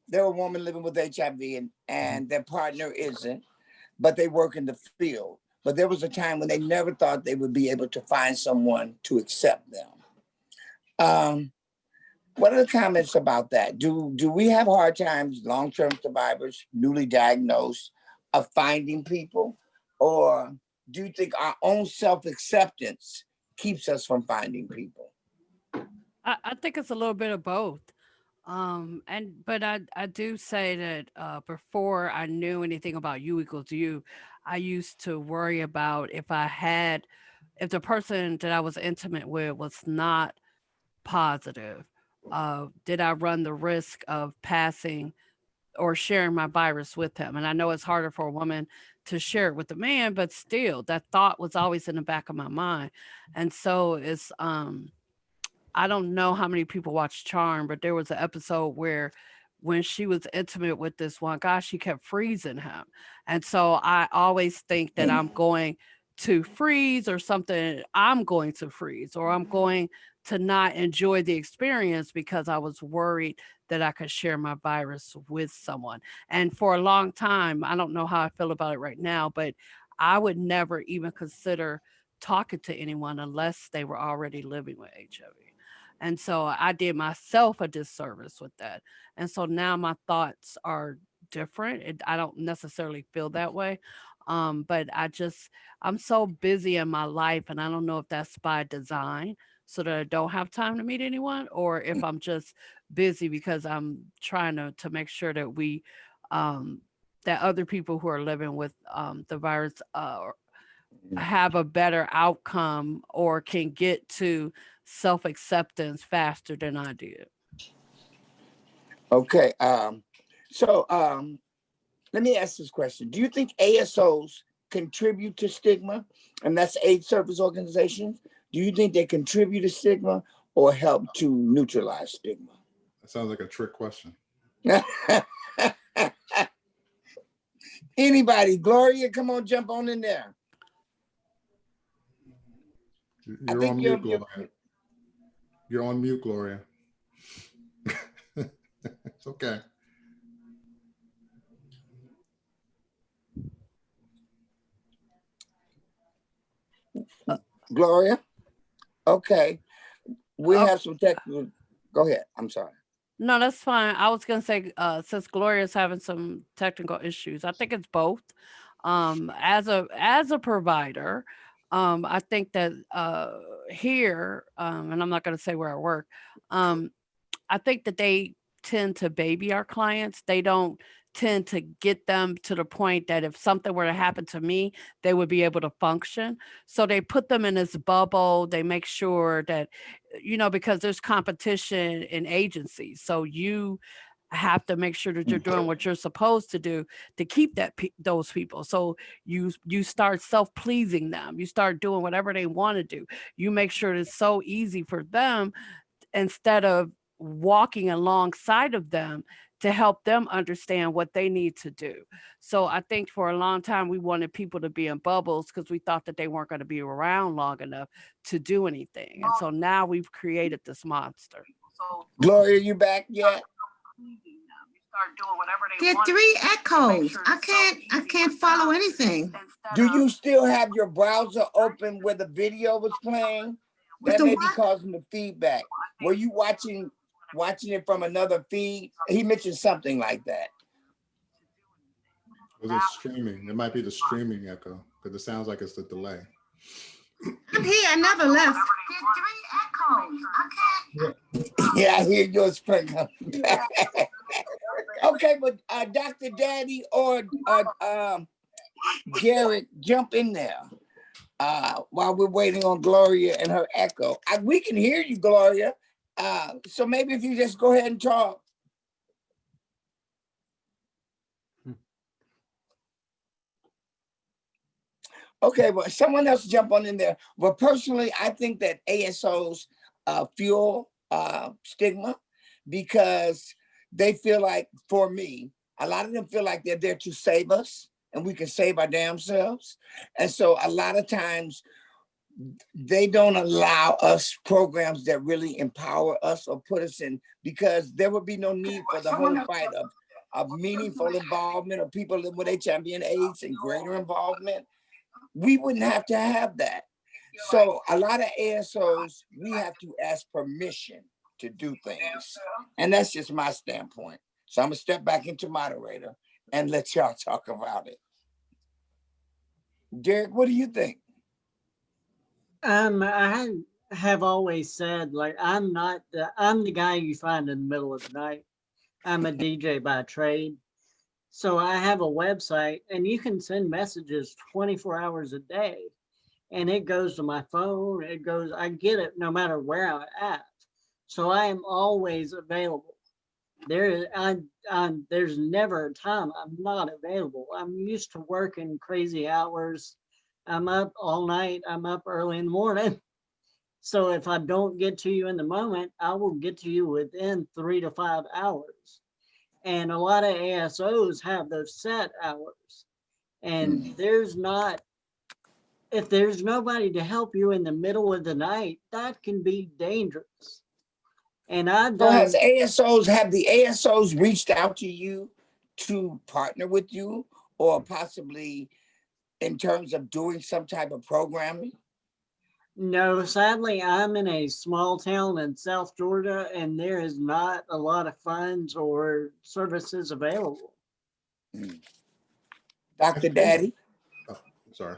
they're a woman living with HIV and their partner isn't, but they work in the field. But there was a time when they never thought they would be able to find someone to accept them. What are the comments about that? Do we have hard times, long-term survivors, newly diagnosed, of finding people? Or do you think our own self-acceptance keeps us from finding people? I think it's a little bit of both. But I do say that before I knew anything about U equals U, I used to worry about if the person that I was intimate with was not positive, did I run the risk of passing or sharing my virus with him? And I know it's harder for a woman to share it with a man, but still, that thought was always in the back of my mind. And so I don't know how many people watch Charm, but there was an episode where when she was intimate with this one guy, she kept freezing him. And so I always think that I'm going to freeze or something, I'm going to freeze, or I'm going to not enjoy the experience because I was worried that I could share my virus with someone. And for a long time, I don't know how I feel about it right now, but I would never even consider talking to anyone unless they were already living with HIV. And so I did myself a disservice with that. And so now my thoughts are different. I don't necessarily feel that way. But I'm so busy in my life, and I don't know if that's by design so that I don't have time to meet anyone, or if I'm just busy because I'm trying to make sure that that other people who are living with the virus have a better outcome or can get to self-acceptance faster than I did. Okay, so let me ask this question. Do you think ASOs contribute to stigma? And that's AIDS service organizations. Do you think they contribute to stigma or help to neutralize stigma? That sounds like a trick question. Anybody? Gloria, come on, jump on in there. You're on mute, Gloria. You're on mute, Gloria. It's okay. Gloria? Okay. We have some technical. Go ahead. I'm sorry. No, that's fine. I was gonna say, since Gloria's having some technical issues, I think it's both. As a provider, I think that here, and I'm not gonna say where I work, I think that they tend to baby our clients. They don't tend to get them to the point that if something were to happen to me, they would be able to function. So they put them in this bubble. They make sure that, because there's competition in agencies. So you have to make sure that you're doing what you're supposed to do to keep those people. So you start self-pleasing them. You start doing whatever they want to do. You make sure it's so easy for them instead of walking alongside of them to help them understand what they need to do. So I think for a long time, we wanted people to be in bubbles because we thought that they weren't going to be around long enough to do anything. And so now we've created this monster. Gloria, you back yet? There are 3 echoes. I can't follow anything. Do you still have your browser open where the video was playing? That may be causing the feedback. Were you watching it from another feed? He mentioned something like that. Was it streaming? It might be the streaming echo because it sounds like it's the delay. I'm here. I never left. There are 3 echoes. I can't. Yeah, I hear your sprinkle. Okay, but Dr. Daddy or Jared, jump in there while we're waiting on Gloria and her echo. We can hear you, Gloria. So maybe if you just go ahead and talk. Okay, well, someone else jump on in there. Well, personally, I think that ASOs fuel stigma because they feel like, for me, a lot of them feel like they're there to save us and we can save our damn selves. And so a lot of times they don't allow us programs that really empower us or put us in, because there would be no need for the whole fight of meaningful involvement of people living with HIV and AIDS and greater involvement. We wouldn't have to have that. So a lot of ASOs, we have to ask permission to do things. And that's just my standpoint. So I'm gonna step back into moderator and let y'all talk about it. Derek, what do you think? I have always said, like, I'm the guy you find in the middle of the night. I'm a DJ by trade. So I have a website and you can send messages 24 hours a day and it goes to my phone. I get it no matter where I'm at. So I am always available. There's never a time I'm not available. I'm used to working crazy hours. I'm up all night. I'm up early in the morning. So if I don't get to you in the moment, I will get to you within 3 to 5 hours. And a lot of ASOs have those set hours. And if there's nobody to help you in the middle of the night, that can be dangerous. And I've So done. have the ASOs reached out to you to partner with you, or possibly in terms of doing some type of programming? No, sadly, I'm in a small town in South Georgia, and there is not a lot of funds or services available. Dr. Daddy? Oh, sorry.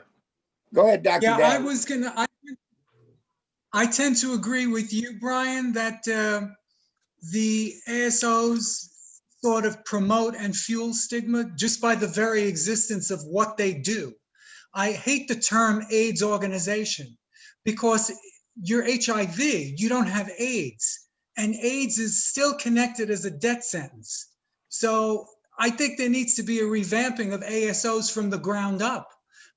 Go ahead, Dr. Yeah, Daddy. I tend to agree with you, Brian, that the ASOs sort of promote and fuel stigma just by the very existence of what they do. I hate the term AIDS organization because you're HIV, you don't have AIDS, and AIDS is still connected as a death sentence. So I think there needs to be a revamping of ASOs from the ground up,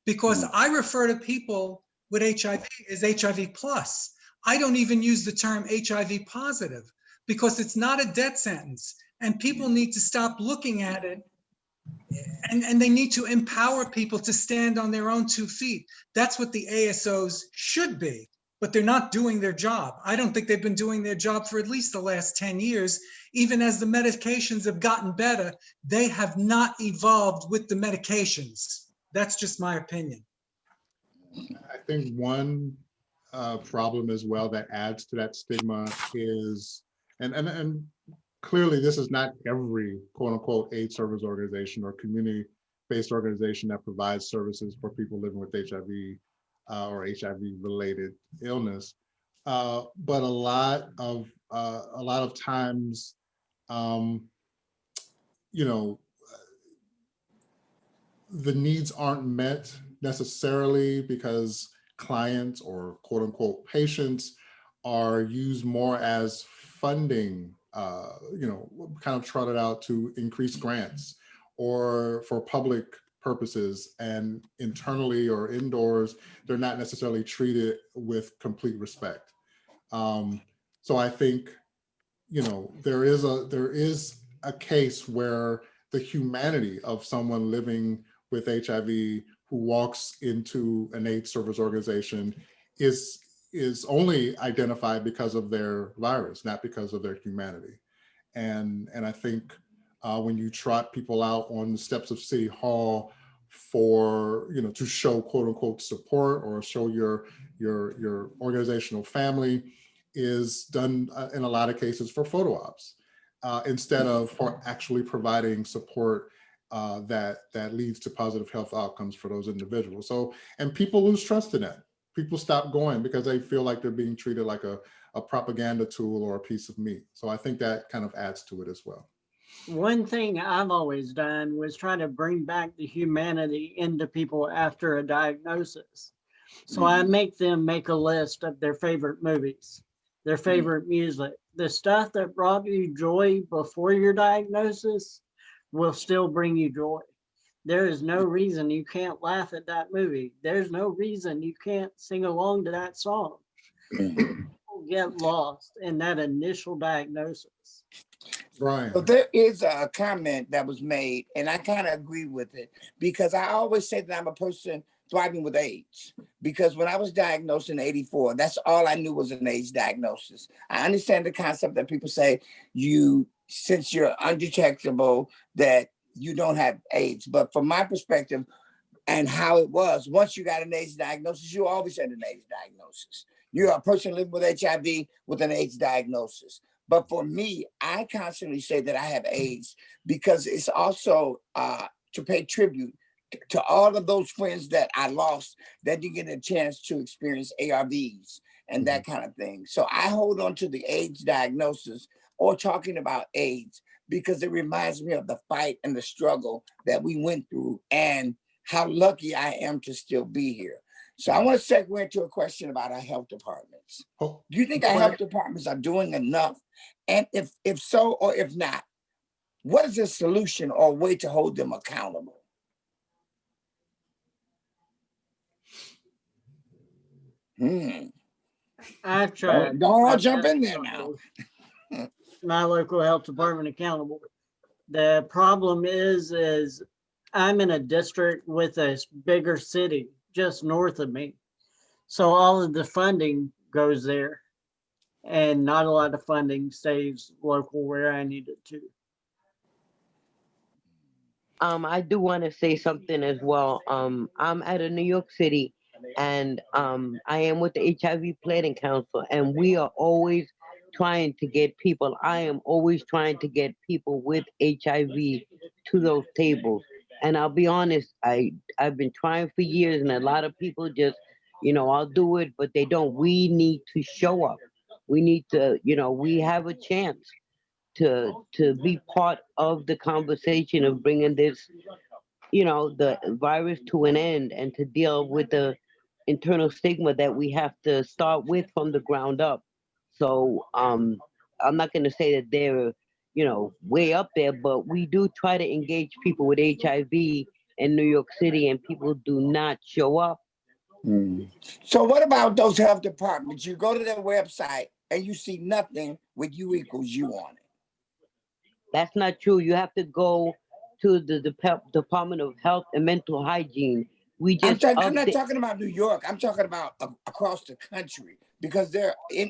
because I refer to people with HIV as HIV plus. I don't even use the term HIV positive because it's not a death sentence, and people need to stop looking at it, and they need to empower people to stand on their own 2 feet. That's what the ASOs should be, but they're not doing their job. I don't think they've been doing their job for at least the last 10 years. Even as the medications have gotten better, they have not evolved with the medications. That's just my opinion. I think one problem as well that adds to that stigma is, and clearly this is not every quote unquote AIDS service organization or community-based organization that provides services for people living with HIV or HIV related illness. But a lot of times, you know, the needs aren't met necessarily because clients or quote unquote patients are used more as funding, kind of trotted out to increase grants or for public purposes, and internally or indoors, they're not necessarily treated with complete respect. So I think, there is a case where the humanity of someone living with HIV who walks into an AIDS service organization is only identified because of their virus, not because of their humanity. And I think when you trot people out on the steps of City Hall for, to show quote unquote support or show your organizational family, is done in a lot of cases for photo ops instead of for actually providing support that leads to positive health outcomes for those individuals. So, and people lose trust in that. People stop going because they feel like they're being treated like a propaganda tool or a piece of meat. So I think that kind of adds to it as well. One thing I've always done was try to bring back the humanity into people after a diagnosis. So I make them make a list of their favorite movies, their favorite music, the stuff that brought you joy before your diagnosis will still bring you joy. There is no reason you can't laugh at that movie. There's no reason you can't sing along to that song. People get lost in that initial diagnosis. Brian. So there is a comment that was made, and I kind of agree with it, because I always say that I'm a person thriving with AIDS, because when I was diagnosed in '84, that's all I knew was an AIDS diagnosis. I understand the concept that people say since you're undetectable, that you don't have AIDS. But from my perspective and how it was, once you got an AIDS diagnosis, you always had an AIDS diagnosis. You're a person living with HIV with an AIDS diagnosis. But for me, I constantly say that I have AIDS because it's also to pay tribute to all of those friends that I lost that didn't get a chance to experience ARVs and that kind of thing. So I hold on to the AIDS diagnosis or talking about AIDS because it reminds me of the fight and the struggle that we went through and how lucky I am to still be here. So I want to segue into a question about our health departments. Do you think our health departments are doing enough? And if so, or if not, what is the solution or way to hold them accountable? I've tried. Don't all jump in there now. My local health department accountable. The problem is I'm in a district with a bigger city just north of me. So all of the funding goes there and not a lot of funding stays local where I need it to. I do want to say something as well. I'm out of New York City, and I am with the HIV Planning Council, and we are always trying to get people. I am always trying to get people with HIV to those tables. And I'll be honest, I've been trying for years, and a lot of people just, I'll do it, but they don't. We need to show up. We need to, we have a chance to be part of the conversation of bringing this, the virus to an end and to deal with the internal stigma that we have to start with from the ground up. So I'm not going to say that they're, way up there, but we do try to engage people with HIV in New York City, and people do not show up. So what about those health departments? You go to their website and you see nothing with U equals U on it. That's not true. You have to go to the Department of Health and Mental Hygiene. I'm not talking about New York. I'm talking about across the country, because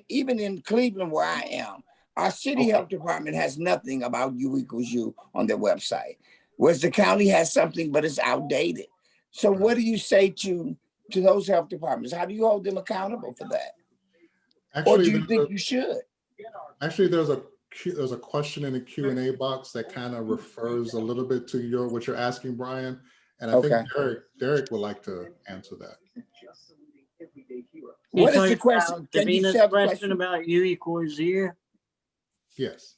even in Cleveland where I am, our city health department has nothing about U equals U on their website, whereas the county has something, but it's outdated. So what do you say to those health departments? How do you hold them accountable for that? Or do you think you should? Actually, there's a question in the Q&A box that kind of refers a little bit to what you're asking, Brian. And I think Derek would like to answer that. What is the question? Can you tell the question about U equals U? Yes.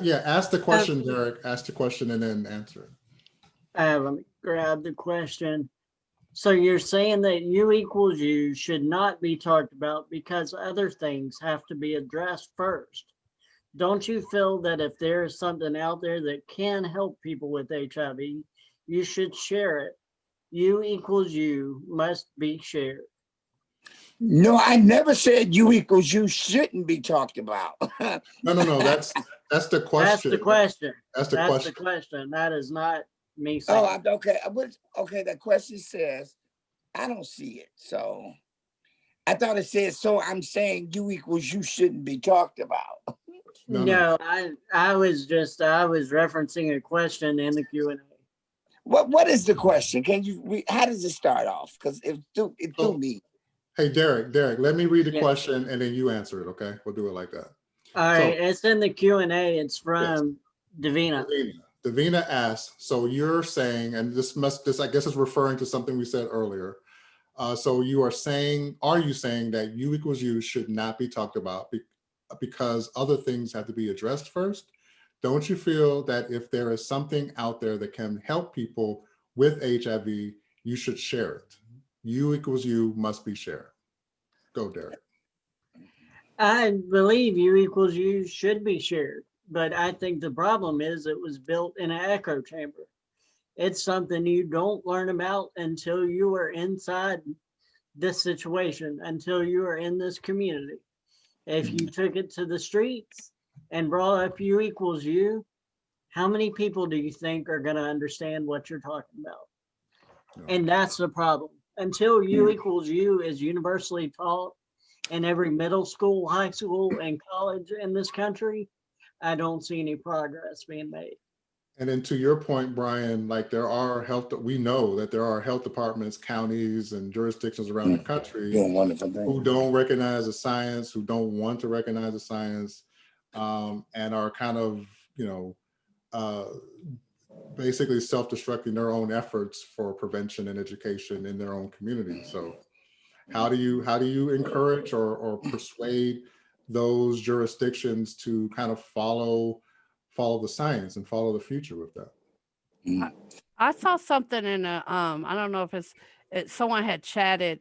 Yeah, ask the question, Derek. Ask the question and then answer it. Let me grab the question. So you're saying that U equals U should not be talked about because other things have to be addressed first. Don't you feel that if there is something out there that can help people with HIV, you should share it? U equals U must be shared. No, I never said U equals U shouldn't be talked about. No. That's the question. That's the question. That's the question. That is not me saying. Oh, okay. Okay, the question says, I don't see it. So I thought it said, so I'm saying U equals U shouldn't be talked about. No, I was referencing a question in the Q&A. What is the question? Can you how does it start off? Because it threw me. Hey, Derek, let me read the question and then you answer it, okay? We'll do it like that. All right, it's in the Q&A. It's from Davina. Davina asks, so you're saying, and this I guess is referring to something we said earlier. So are you saying that U equals U should not be talked about because other things have to be addressed first? Don't you feel that if there is something out there that can help people with HIV, you should share it? U equals U must be shared. Go, Derek. I believe U equals U should be shared, but I think the problem is it was built in an echo chamber. It's something you don't learn about until you are inside this situation, until you are in this community. If you took it to the streets and brought up U equals U, how many people do you think are going to understand what you're talking about? And that's the problem. Until U equals U is universally taught in every middle school, high school, and college in this country, I don't see any progress being made. And then to your point, Brian, like we know that there are health departments, counties, and jurisdictions around the country who don't recognize the science, who don't want to recognize the science, and are kind of, basically self-destructing their own efforts for prevention and education in their own community. So how do you encourage or persuade those jurisdictions to kind of follow the science and follow the future with that? I saw something in a I don't know if someone had chatted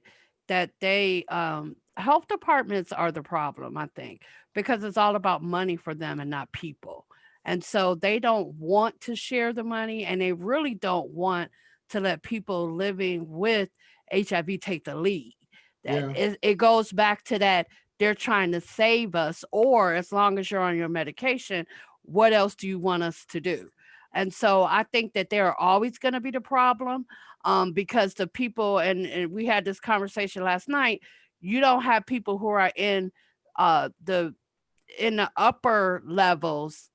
that they health departments are the problem, I think, because it's all about money for them and not people. And so they don't want to share the money, and they really don't want to let people living with HIV take the lead. That Yeah. it goes back to that they're trying to save us, or as long as you're on your medication, what else do you want us to do? And so I think that they're always going to be the problem, because the people, and we had this conversation last night, you don't have people who are in the upper levels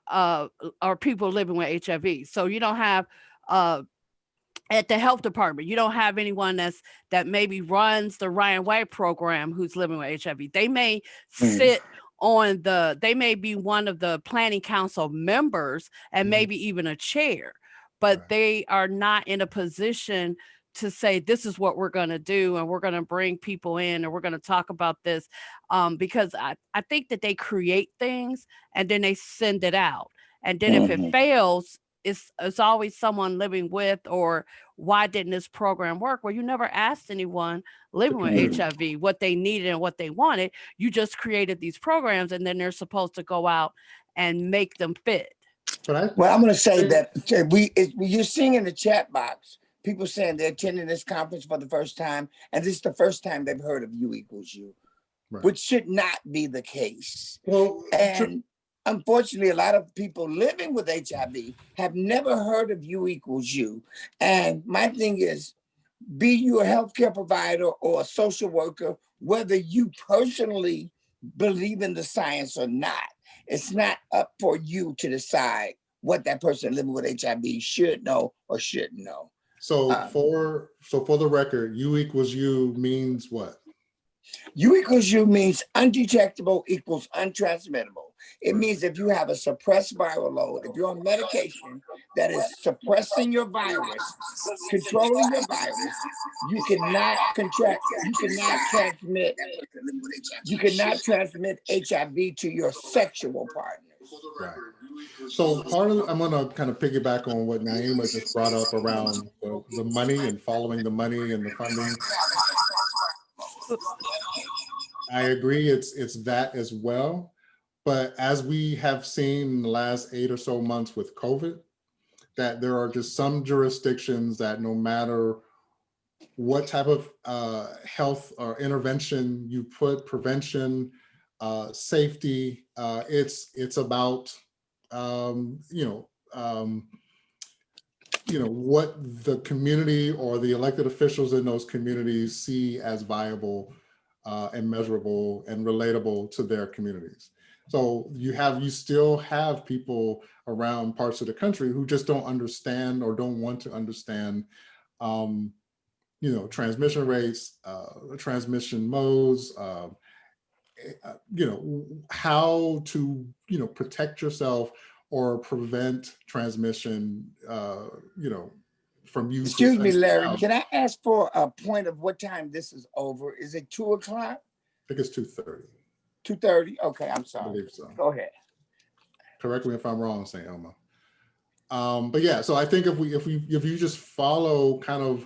or people living with HIV. So you don't have at the health department, you don't have anyone that maybe runs the Ryan White program who's living with HIV. They may sit on they may be one of the planning council members and maybe even a chair, but they are not in a position to say, this is what we're going to do, and we're going to bring people in, and we're going to talk about this, because I think that they create things and then they send it out. And then if it fails, it's always someone living with, or why didn't this program work? Well, you never asked anyone living with HIV what they needed and what they wanted. You just created these programs, and then they're supposed to go out and make them fit. Well, I'm going to say that you're seeing in the chat box, people saying they're attending this conference for the first time, and this is the first time they've heard of U equals U, which should not be the case. Well, and unfortunately, a lot of people living with HIV have never heard of U equals U. And my thing is, be you a healthcare provider or a social worker, whether you personally believe in the science or not, it's not up for you to decide what that person living with HIV should know or shouldn't know. So for the record, U equals U means what? U equals U means undetectable equals untransmittable. It means if you have a suppressed viral load, if you're on medication that is suppressing your virus, controlling your virus, you cannot transmit HIV to your sexual partners. Right. So I'm going to kind of piggyback on what Naima just brought up around the money and following the money and the funding. I agree, it's that as well. But as we have seen in the last 8 or so months with COVID, that there are just some jurisdictions that no matter what type of health or intervention you put, prevention, safety, it's about what the community or the elected officials in those communities see as viable and measurable and relatable to their communities. So you still have people around parts of the country who just don't understand or don't want to understand, transmission rates, transmission modes, how to, protect yourself or prevent transmission, from you. Excuse me, Larry, can I ask for a point of what time this is over? Is it 2 o'clock? I think it's 2:30. 2:30? Okay, I'm sorry. I believe so. Go ahead. Correct me if I'm wrong, St. Elma. But yeah, so I think if you just follow kind of,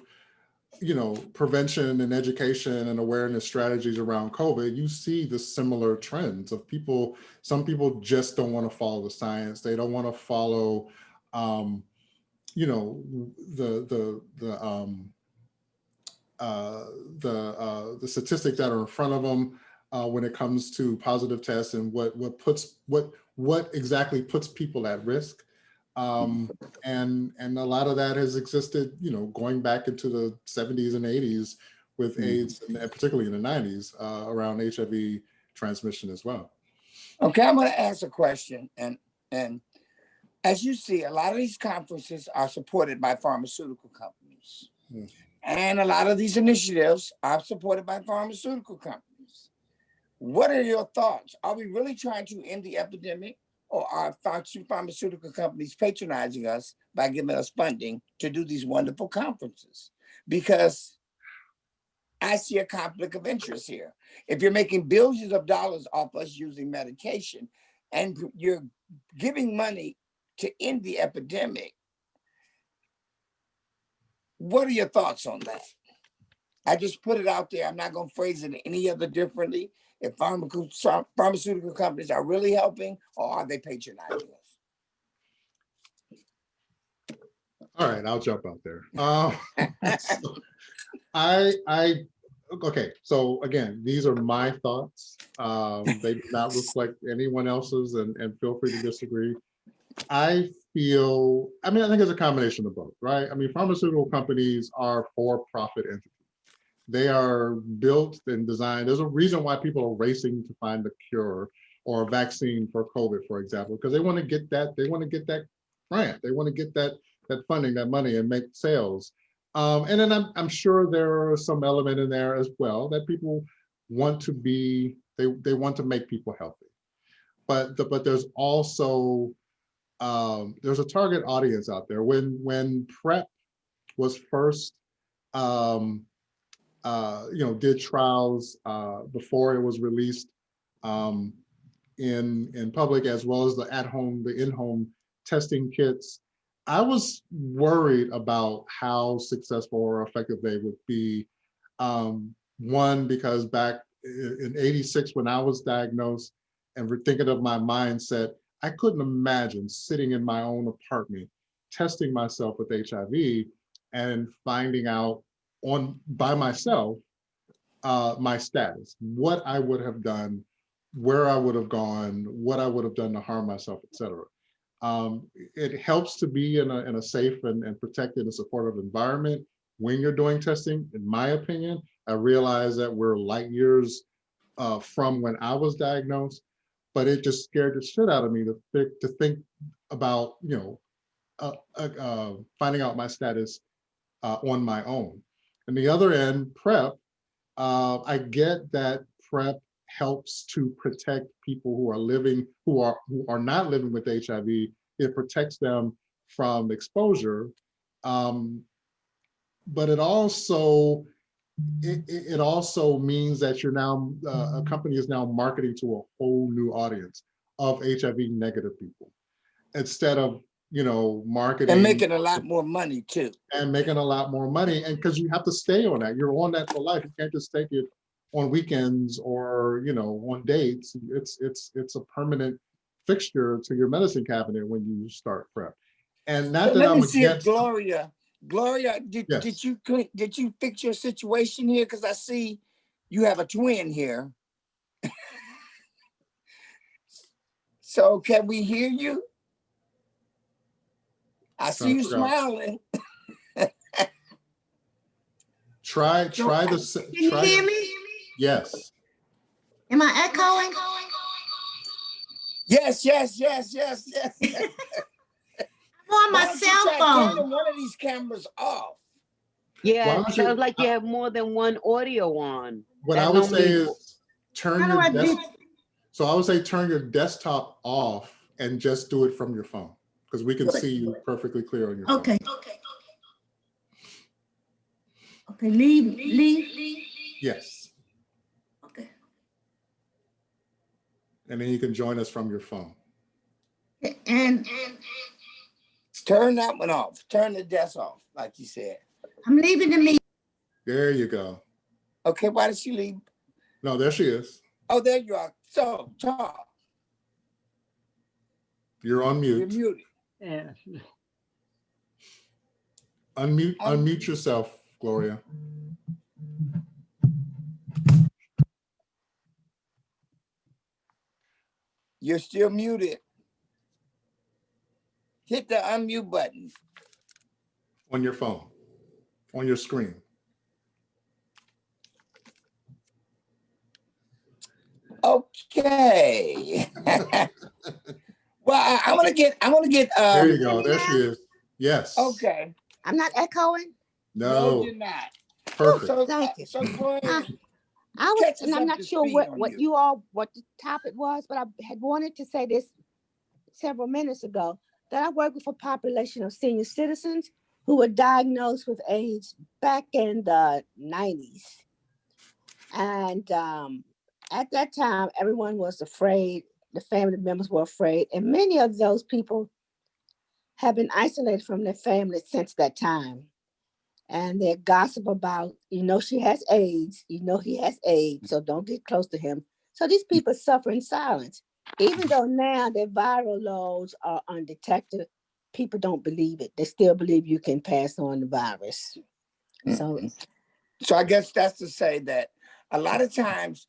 prevention and education and awareness strategies around COVID, you see the similar trends of some people just don't want to follow the science. They don't want to follow, the statistics that are in front of them when it comes to positive tests and what exactly puts people at risk. And a lot of that has existed, you know, going back into the 70s and 80s with AIDS, and particularly in the 90s around HIV transmission as well. Okay, I'm going to ask a question. And as you see, a lot of these conferences are supported by pharmaceutical companies. And a lot of these initiatives are supported by pharmaceutical companies. What are your thoughts? Are we really trying to end the epidemic, or are pharmaceutical companies patronizing us by giving us funding to do these wonderful conferences? Because I see a conflict of interest here. If you're making billions of dollars off us using medication and you're giving money to end the epidemic, what are your thoughts on that? I just put it out there. I'm not going to phrase it any other differently. If pharmaceutical companies are really helping, or are they patronizing us? All right, I'll jump out there. So okay, so again, these are my thoughts. They do not reflect anyone else's, and feel free to disagree. I think it's a combination of both, right? I mean, pharmaceutical companies are for-profit entities. They are built and designed. There's a reason why people are racing to find a cure or a vaccine for COVID, for example, because they want to get that grant. They want to get that funding, that money, and make sales. And then I'm sure there are some element in there as well that people want to be, they want to make people healthy. But there's also, there's a target audience out there. When PrEP was first, did trials before it was released in public, as well as the in-home testing kits, I was worried about how successful or effective they would be. One, because back in '86, when I was diagnosed, and thinking of my mindset, I couldn't imagine sitting in my own apartment, testing myself with HIV and finding out by myself my status, what I would have done, where I would have gone, what I would have done to harm myself, etc. It helps to be in a safe and protected and supportive environment when you're doing testing. In my opinion, I realize that we're light years from when I was diagnosed, but it just scared the shit out of me to think about, finding out my status on my own. And the other end, PrEP, I get that PrEP helps to protect people who are not living with HIV. It protects them from exposure, but it also means that you're now a company is now marketing to a whole new audience of HIV negative people, instead of marketing and making a lot more money too. And making a lot more money, and because you have to stay on that, you're on that for life. You can't just take it on weekends or on dates. It's a permanent fixture to your medicine cabinet when you start PrEP. And not so that let I'm me see against. Gloria, Yes. did you fix your situation here? Because I see you have a twin here. So can we hear you? I see you smiling. Try Can you hear me? Yes. Am I echoing? Yes. I'm on my cell phone. Turn one of these cameras off. Yeah, it sounds like you have more than one audio on. What I would say is turn your desktop off and just do it from your phone, because we can see you perfectly clear on your phone. Okay, leave. Yes. Okay. And then you can join us from your phone. And turn that one off. Turn the desk off, like you said. I'm leaving the meeting. There you go. Okay, why did she leave? No, there she is. Oh, there you are. So, talk. You're on mute. You're muted. Yeah. Unmute yourself, Gloria. You're still muted. hit the unmute button. On your phone, on your screen. Okay. Well, I'm gonna get. There you go. There she is. Yes. Okay. I'm not echoing. No, No. you're not. Perfect. So, Thank you. so Gloria, I was, catch us and I'm up not to sure speed what on what the topic was, but I had wanted to say this several minutes ago, that I work with a population of senior citizens who were diagnosed with AIDS back in the 90s. And at that time, everyone was afraid. The family members were afraid. And many of those people have been isolated from their families since that time. And they gossip about, she has AIDS, he has AIDS, so don't get close to him. So these people suffer in silence. Even though now their viral loads are undetected, people don't believe it. They still believe you can pass on the virus. So I guess that's to say that a lot of times,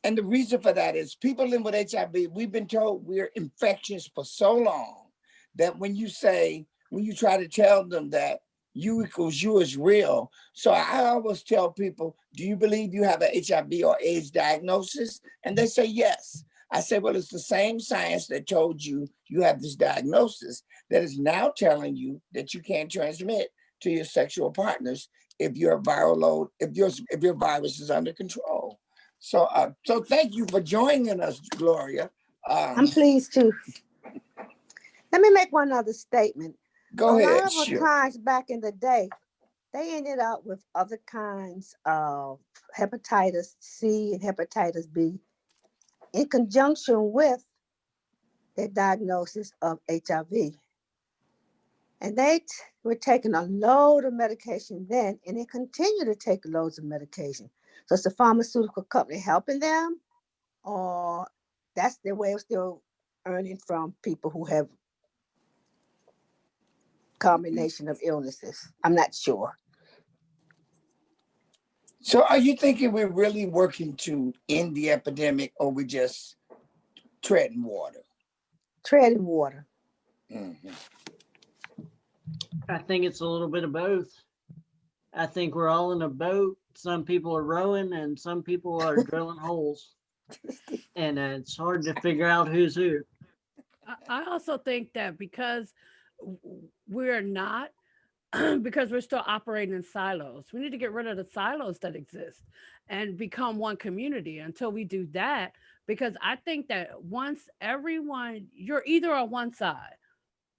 and the reason for that is people living with HIV, we've been told we're infectious for so long that when you try to tell them that you equals you is real. So I always tell people, do you believe you have an HIV or AIDS diagnosis? And they say yes. I say, well, it's the same science that told you you have this diagnosis that is now telling you that you can't transmit to your sexual partners if your viral load, if your virus is under control. So thank you for joining us, Gloria. I'm pleased to. Let me make one other statement. Go ahead. A lot of times back in the day, they ended up with other kinds of hepatitis C and hepatitis B in conjunction with their diagnosis of HIV. And they were taking a load of medication then, and they continue to take loads of medication. So it's the pharmaceutical company helping them, or that's their way of still earning from people who have combination of illnesses. I'm not sure. So are you thinking we're really working to end the epidemic, or we just treading water? Treading water. Mm-hmm. I think it's a little bit of both. I think we're all in a boat. Some people are rowing and some people are drilling holes. And it's hard to figure out who's who. I also think that because we're not, because we're still operating in silos, we need to get rid of the silos that exist and become one community. Until we do that, because I think that once you're either on one side,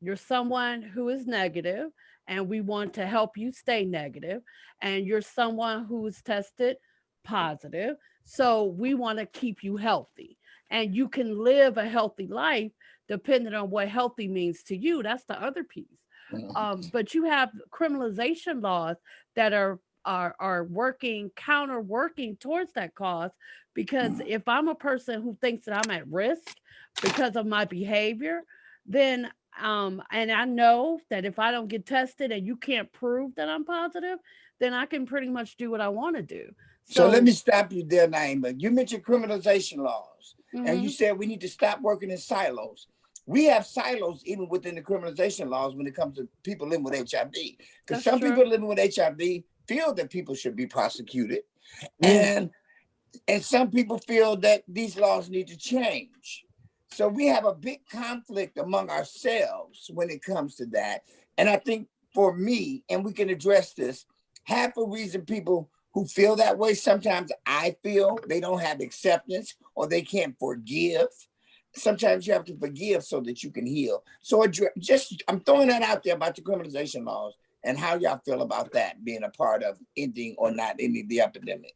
you're someone who is negative and we want to help you stay negative, and you're someone who's tested positive, so we want to keep you healthy, and you can live a healthy life depending on what healthy means to you. That's the other piece. But you have criminalization laws that are working towards that cause, because if I'm a person who thinks that I'm at risk because of my behavior, then and I know that if I don't get tested and you can't prove that I'm positive, then I can pretty much do what I want to do. So let me stop you there, Naima. You mentioned criminalization laws, and you Mhm. said we need to stop working in silos. We have silos even within the criminalization laws when it comes to people living with HIV. Because That's some true. people living with HIV feel that people should be prosecuted, and some people feel that these laws need to change. So we have a big conflict among ourselves when it comes to that. And I think for me, and we can address this, half a reason people who feel that way, sometimes I feel they don't have acceptance or they can't forgive. Sometimes you have to forgive so that you can heal. So I'm throwing that out there about the criminalization laws and how y'all feel about that being a part of ending or not ending the epidemic.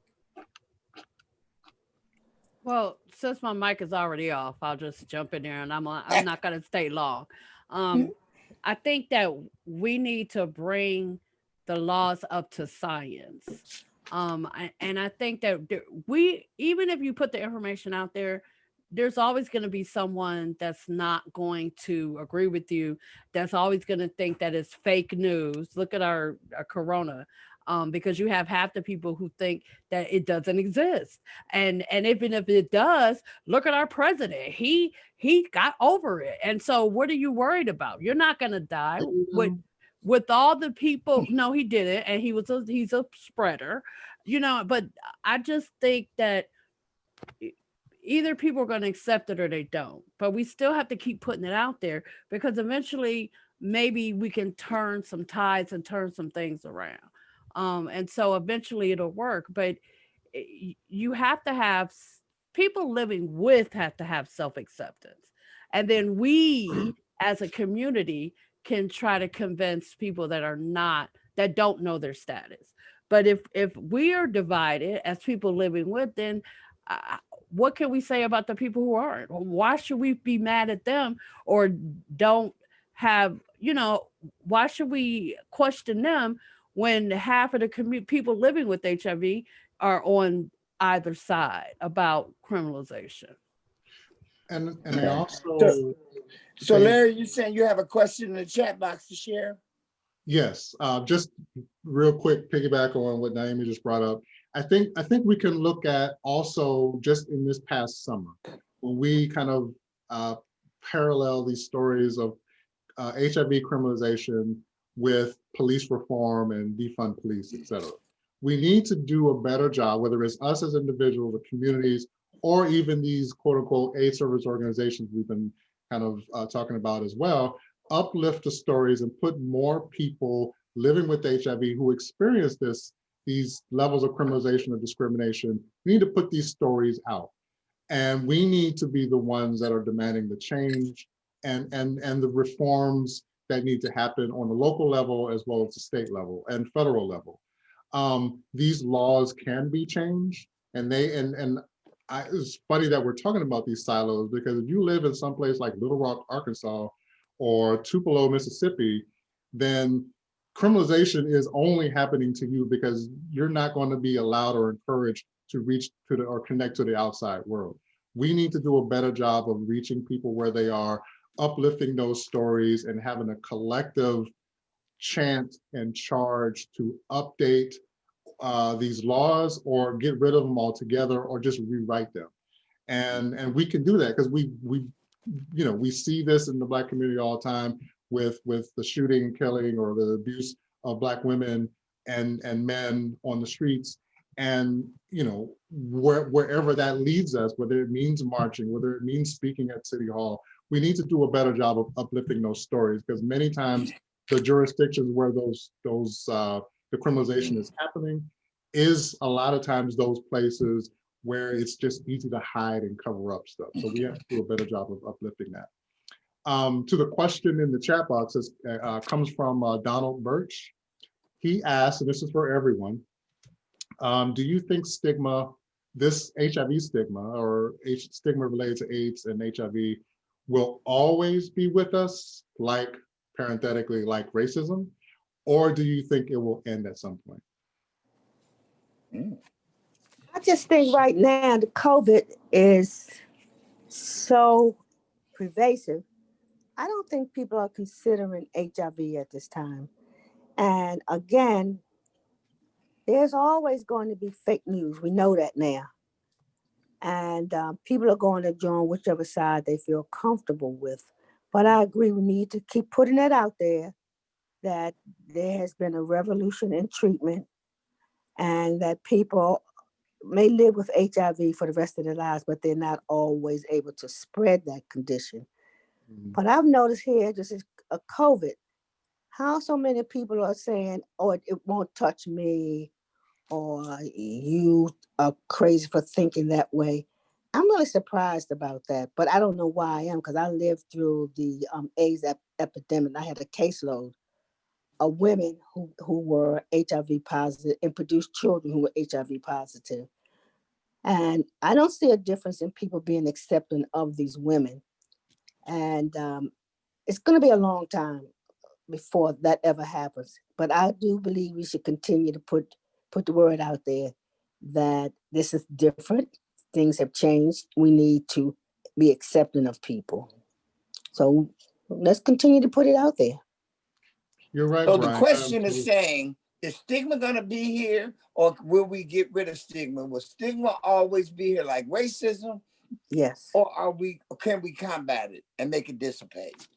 Well, since my mic is already off, I'll just jump in there, and I'm not going to stay long. I think that we need to bring the laws up to science. And I think that even if you put the information out there, there's always going to be someone that's not going to agree with you. That's always going to think that it's fake news. Look at our corona. because you have half the people who think that it doesn't exist. And even if it does, look at our president. He got over it. And so what are you worried about? You're not going to die. With all the people, no, he didn't, and he's a spreader, but I just think that either people are going to accept it or they don't. But we still have to keep putting it out there, because eventually maybe we can turn some tides and turn some things around. And so eventually it'll work. But you have to have people living with have to have self-acceptance. And then we as a community can try to convince people that don't know their status. But if we are divided as people living with, then what can we say about the people who aren't? Why should we be mad at them, or don't have, why should we question them when half of the people living with HIV are on either side about criminalization? And I also so Larry, you saying you have a question in the chat box to share? Yes, just real quick, piggyback on what Naomi just brought up. I think we can look at also just in this past summer, when we kind of parallel these stories of HIV criminalization with police reform and defund police, et cetera. We need to do a better job, whether it's us as individuals or communities, or even these quote unquote aid service organizations we've been kind of talking about as well, uplift the stories and put more people living with HIV who experience these levels of criminalization or discrimination. We need to put these stories out. And we need to be the ones that are demanding the change and the reforms that need to happen on the local level as well as the state level and federal level. These laws can be changed, and it's funny that we're talking about these silos, because if you live in some place like Little Rock, Arkansas, or Tupelo, Mississippi, then criminalization is only happening to you because you're not going to be allowed or encouraged to reach to or connect to the outside world. We need to do a better job of reaching people where they are, uplifting those stories, and having a collective chant and charge to update these laws or get rid of them altogether or just rewrite them. And we can do that because we see this in the Black community all the time with the shooting, killing, or the abuse of Black women and men on the streets. And wherever that leads us, whether it means marching, whether it means speaking at City Hall, we need to do a better job of uplifting those stories, because many times the jurisdictions where the criminalization is happening is a lot of times those places where it's just easy to hide and cover up stuff. So we have to do a better job of uplifting that. To the question in the chat box, comes from Donald Birch. He asked, and this is for everyone, do you think stigma, this HIV stigma or stigma related to AIDS and HIV, will always be with us, like parenthetically, like racism, or do you think it will end at some point? I just think right now the COVID is so pervasive. I don't think people are considering HIV at this time. And again, there's always going to be fake news. We know that now. And people are going to join whichever side they feel comfortable with. But I agree, we need to keep putting it out there that there has been a revolution in treatment and that people may live with HIV for the rest of their lives, but they're not always able to spread that condition. Mm-hmm. But I've noticed here, just as a COVID, how so many people are saying, oh, it won't touch me, or you are crazy for thinking that way. I'm really surprised about that, but I don't know why I am, because I lived through the AIDS epidemic. I had a caseload of women who were HIV positive and produced children who were HIV positive. And I don't see a difference in people being accepting of these women. And it's going to be a long time before that ever happens. But I do believe we should continue to put the word out there that this is different. Things have changed. We need to be accepting of people. So let's continue to put it out there. You're right, So Brian. the question is saying, is stigma going to be here, or will we get rid of stigma? Will stigma always be here like racism, Yes. or can we combat it and make it dissipate?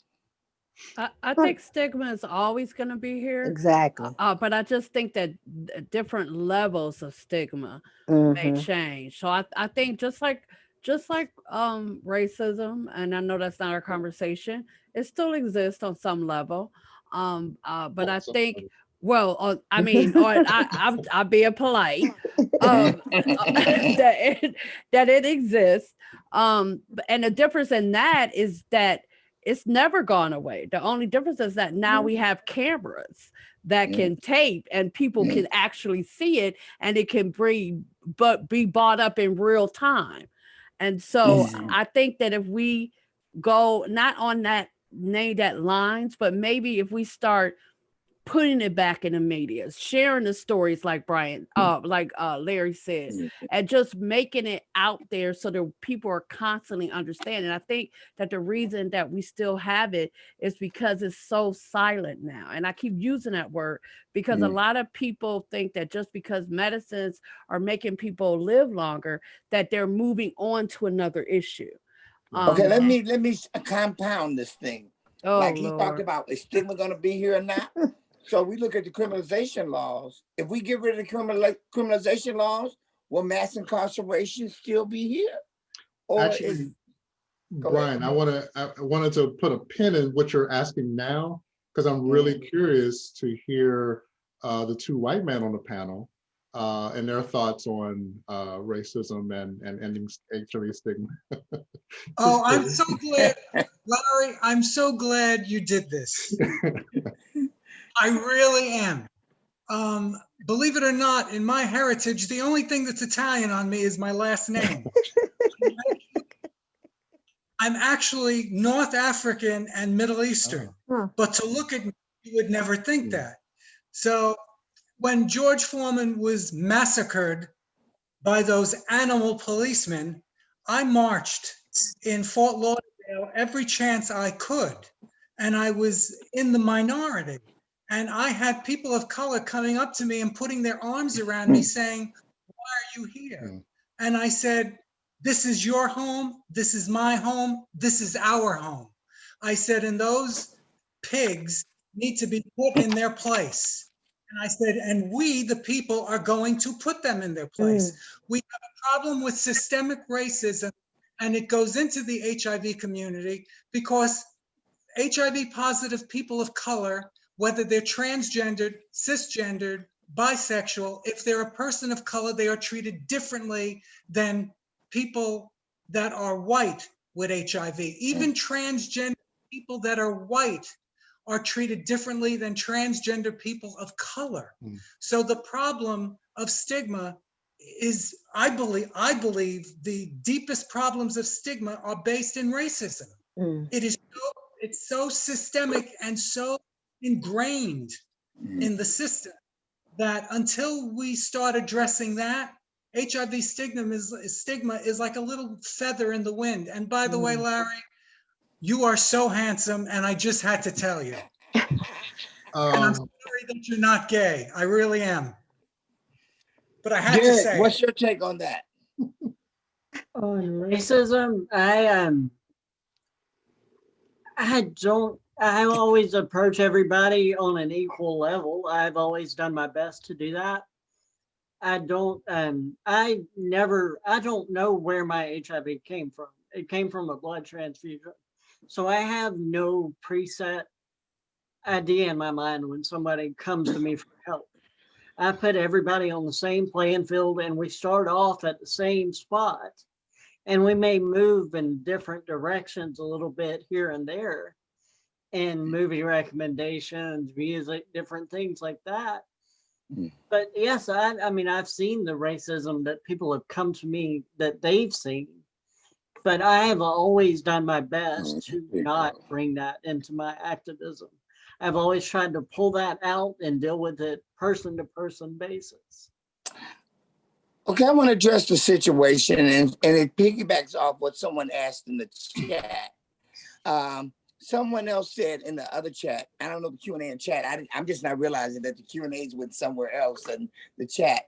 I think stigma is always going to be here, Exactly. but I just think that different levels of stigma may Mm-hmm. change. So I think just like racism, and I know that's not our conversation, it still exists on some level. But I think, well, I mean, or I'm being polite. That it exists. And the difference in that is that it's never gone away. The only difference is that now we have cameras that can tape and people can actually see it, and it can be brought up in real time. And so I think that if we go not on that lines, but maybe if we start putting it back in the media, sharing the stories like Larry said, and just making it out there so that people are constantly understanding. I think that the reason that we still have it is because it's so silent now. And I keep using that word because a lot of people think that just because medicines are making people live longer, that they're moving on to another issue. Okay, let me compound this thing. Oh, like he Lord. talked about, is stigma going to be here or not? So we look at the criminalization laws. If we get rid of the criminalization laws, will mass incarceration still be here? Or actually, Brian, I wanted to put a pin in what you're asking now, because I'm really curious to hear the two white men on the panel and their thoughts on racism and ending HIV stigma. Oh, I'm so glad, Larry, I'm so glad you did this. I really am. Believe it or not, in my heritage, the only thing that's Italian on me is my last name. I'm actually North African and Middle Eastern, but to look at me, you would never think that. So when George Foreman was massacred by those animal policemen, I marched in Fort Lauderdale every chance I could, and I was in the minority. And I had people of color coming up to me and putting their arms around me saying, "Why are you here?" And I said, "This is your home. This is my home. This is our home." I said, and those pigs need to be put in their place. And I said, and we, the people, are going to put them in their place. We have a problem with systemic racism, and it goes into the HIV community because HIV positive people of color, whether they're transgendered, cisgendered, bisexual, if they're a person of color, they are treated differently than people that are white with HIV. Even transgender people that are white are treated differently than transgender people of color. So the problem of stigma is, I believe the deepest problems of stigma are based in racism. It's so systemic and so ingrained in the system that until we start addressing that, HIV stigma is like a little feather in the wind. And by the way, Larry, you are so handsome, and I just had to tell you. And I'm sorry that you're not gay. I really am. But I had to say. What's your take on that? On racism, I always approach everybody on an equal level. I've always done my best to do that. I don't know where my HIV came from. It came from a blood transfusion. So I have no preset idea in my mind when somebody comes to me for help. I put everybody on the same playing field, and we start off at the same spot. And we may move in different directions a little bit here and there, and movie recommendations, music, different things like that. But yes, I mean, I've seen the racism that people have come to me that they've seen, but I have always done my best to not bring that into my activism. I've always tried to pull that out and deal with it person to person basis. Okay, I want to address the situation, and it piggybacks off what someone asked in the chat. someone else said in the other chat, I don't know the Q&A in chat. I'm just not realizing that the Q&As went somewhere else in the chat.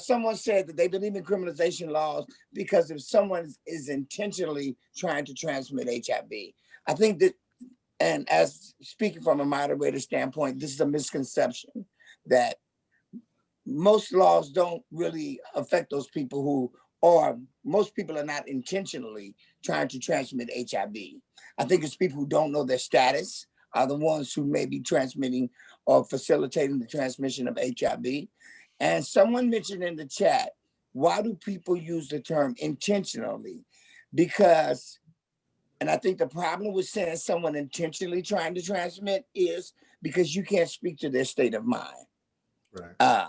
Someone said that they believe in criminalization laws because if someone is intentionally trying to transmit HIV. I think that, and as speaking from a moderator standpoint, this is a misconception that most laws don't really affect those people who, or most people are not intentionally trying to transmit HIV. I think it's people who don't know their status are the ones who may be transmitting or facilitating the transmission of HIV. And someone mentioned in the chat, why do people use the term intentionally? Because, and I think the problem with saying someone intentionally trying to transmit is because you can't speak to their state of mind. Right.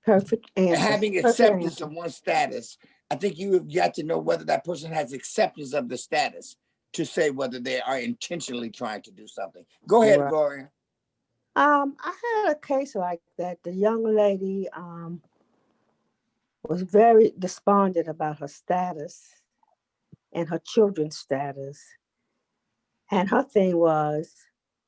Perfect answer. Having Perfect acceptance answer. of one's status, I think you have got to know whether that person has acceptance of the status to say whether they are intentionally trying to do something. Go ahead, Right. Gloria. I had a case like that. The young lady was very despondent about her status and her children's status. And her thing was,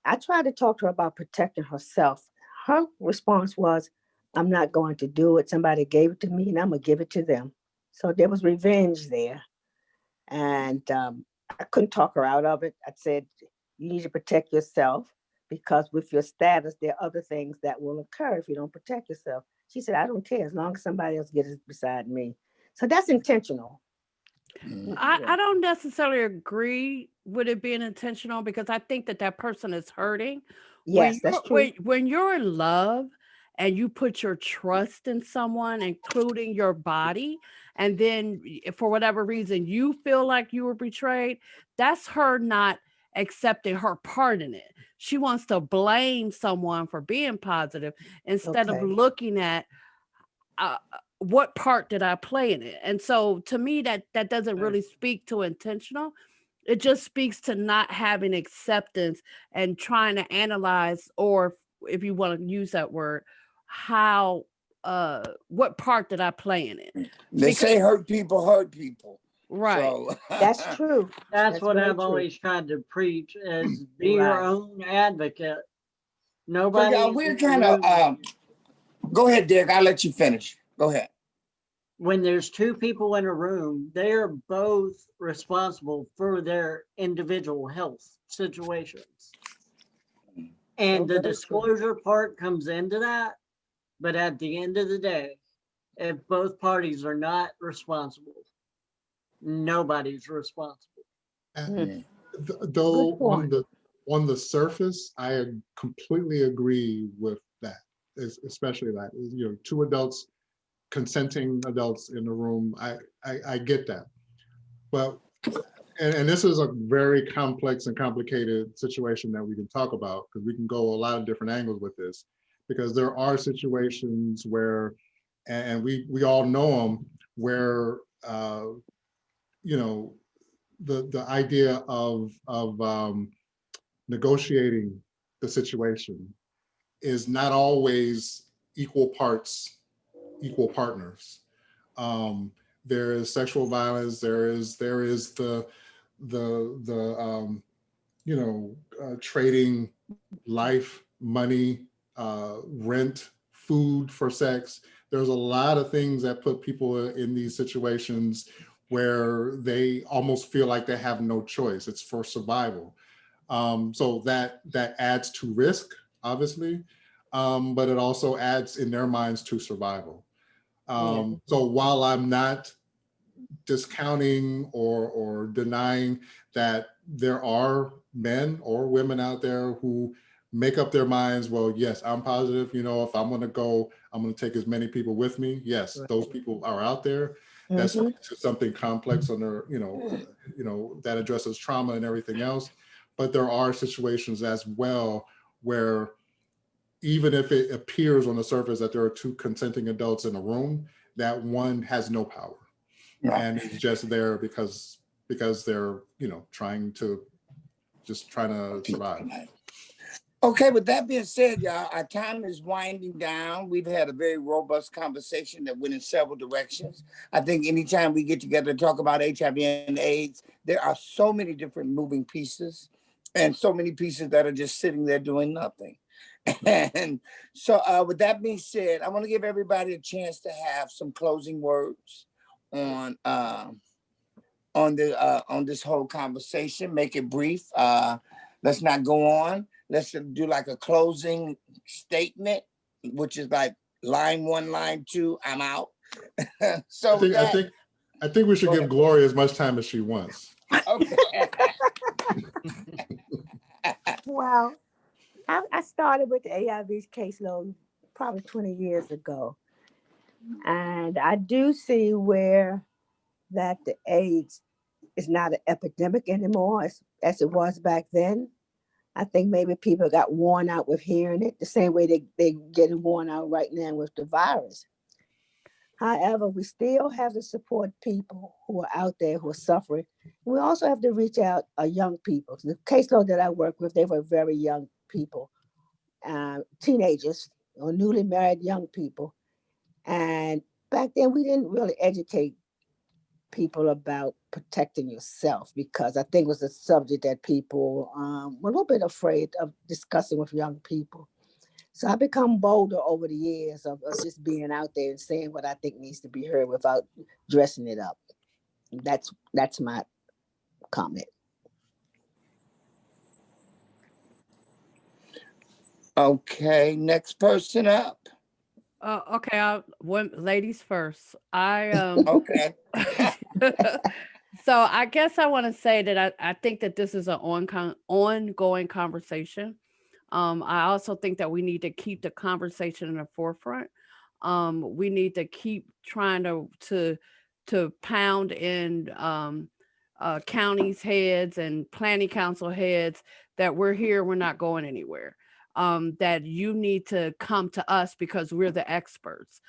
I tried to talk to her about protecting herself. Her response was, I'm not going to do it. Somebody gave it to me and I'm going to give it to them. So there was revenge there. And I couldn't talk her out of it. I said, you need to protect yourself because with your status, there are other things that will occur if you don't protect yourself. She said, I don't care as long as somebody else gets beside me. So that's intentional. I don't necessarily agree with it being intentional because I think that that person is hurting. Yes, that's true. When you're in love and you put your trust in someone, including your body, and then for whatever reason you feel like you were betrayed, that's her not accepting her part in it. She wants to blame someone for being positive instead of Okay. looking at uh, what part did I play in it? And so to me, that doesn't really speak to intentional. It just speaks to not having acceptance and trying to analyze, or if you want to use that word, how what part did I play in it? They say hurt people hurt people. Right. So That's true. That's what very I've true. always tried to preach is be your Right. own advocate. So Nobody y'all, in we're the kind of room, go ahead, Derek. I'll let you finish. Go ahead. when there's two people in a room, they are both responsible for their individual health situations. And the very true. disclosure part comes into that. But at the end of the day, if both parties are not responsible, nobody's responsible. And Good though point. on the surface, I completely agree with that, especially that, you know, two adults, consenting adults in the room. I get that, but and this is a very complex and complicated situation that we can talk about because we can go a lot of different angles with this, because there are situations where, and we all know them, where you know, the idea of negotiating the situation is not always equal parts, equal partners. There is sexual violence. There is the you know, trading life, money, rent, food for sex. There's a lot of things that put people in these situations where they almost feel like they have no choice. It's for survival. So that adds to risk, obviously, but it also adds in their minds to survival. So while I'm not discounting or denying that there are men or women out there who make up their minds, well, yes, I'm positive, you know, if I'm going to go, I'm going to take as many people with me. Yes, those people are out there. That's something complex under, you know, that addresses trauma and everything else. But there are situations as well where even if it appears on the surface that there are two consenting adults in a room, that one has no power. And it's just there because they're, you know, trying to survive. Okay, with that being said, y'all, our time is winding down. We've had a very robust conversation that went in several directions. I think anytime we get together to talk about HIV and AIDS, there are so many different moving pieces. and so many pieces that are just sitting there doing nothing. And so with that being said, I want to give everybody a chance to have some closing words on this whole conversation. Make it brief. Let's not go on. Let's do like a closing statement, which is like line 1, line 2, I'm out. So I think we should give Gloria as much time as she wants. Okay. Well, I started with the AIV's caseload probably 20 years ago. And I do see where that the AIDS is not an epidemic anymore as it was back then. I think maybe people got worn out with hearing it the same way they getting worn out right now with the virus. However, we still have to support people who are out there who are suffering. We also have to reach out young people. The caseload that I work with, they were very young people, teenagers or newly married young people. And back then, we didn't really educate people about protecting yourself because I think it was a subject that people were a little bit afraid of discussing with young people. So I've become bolder over the years of just being out there and saying what I think needs to be heard without dressing it up. That's my comment. Okay, next person up. Okay, ladies first. Okay. So I guess I want to say that I think that this is an ongoing conversation. I also think that we need to keep the conversation in the forefront. We need to keep trying to pound in counties heads and planning council heads that we're here, we're not going anywhere. That you need to come to us because we're the experts.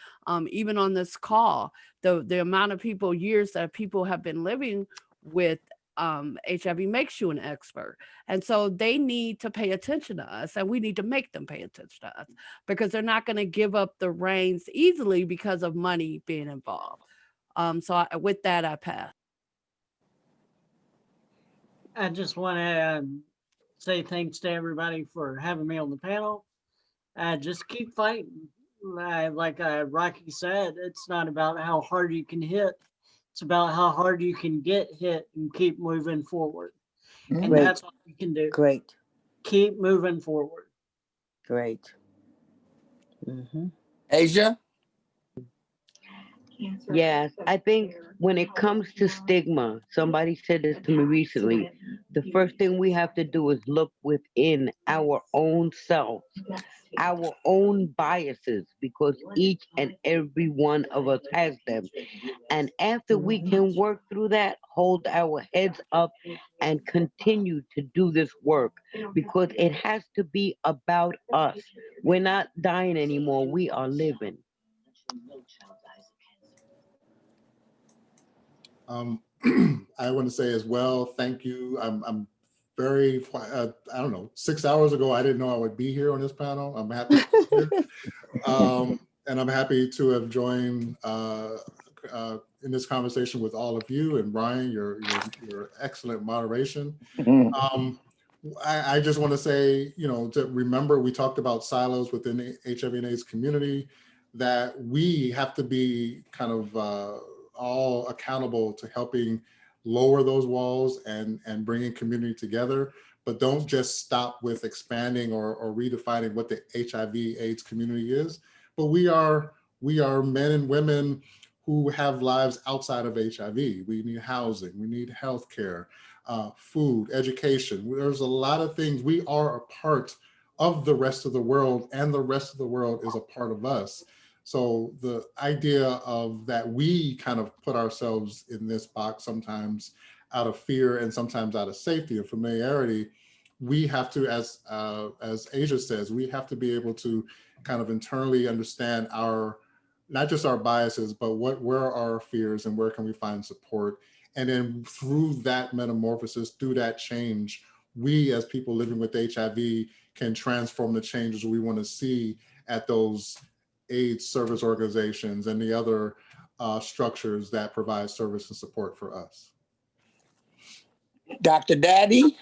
Even on this call, the amount of years that people have been living with HIV makes you an expert. And so they need to pay attention to us and we need to make them pay attention to us because they're not going to give up the reins easily because of money being involved. With that, I pass. I just want to say thanks to everybody for having me on the panel. Just keep fighting. Like Rocky said, it's not about how hard you can hit. It's about how hard you can get hit and keep moving forward. And Great. that's all you can do. Great. Keep moving forward. Great. Mm-hmm. Asia? Yes, I think when it comes to stigma, somebody said this to me recently. The first thing we have to do is look within our own selves, our own biases, because each and every one of us has them. And after we can work through that, hold our heads up and continue to do this work because it has to be about us. We're not dying anymore, we are living. I want to say as well, thank you. I'm very, I don't know, 6 hours ago, I didn't know I would be here on this panel. I'm happy to be here. And I'm happy to have joined in this conversation with all of you and Brian, your excellent moderation. I just want to say, to remember, we talked about silos within the HIV and AIDS community, that we have to be kind of all accountable to helping lower those walls and bringing community together, but don't just stop with expanding or redefining what the HIV AIDS community is. But we are men and women who have lives outside of HIV. We need housing, we need healthcare, food, education. There's a lot of things. We are a part of the rest of the world, and the rest of the world is a part of us. So the idea of that we kind of put ourselves in this box sometimes out of fear and sometimes out of safety and familiarity, we have to, as Asia says, we have to be able to kind of internally understand not just our biases, but where are our fears and where can we find support? And then through that metamorphosis, through that change, we as people living with HIV can transform the changes we want to see at those AIDS service organizations and the other structures that provide service and support for us. Dr. Daddy?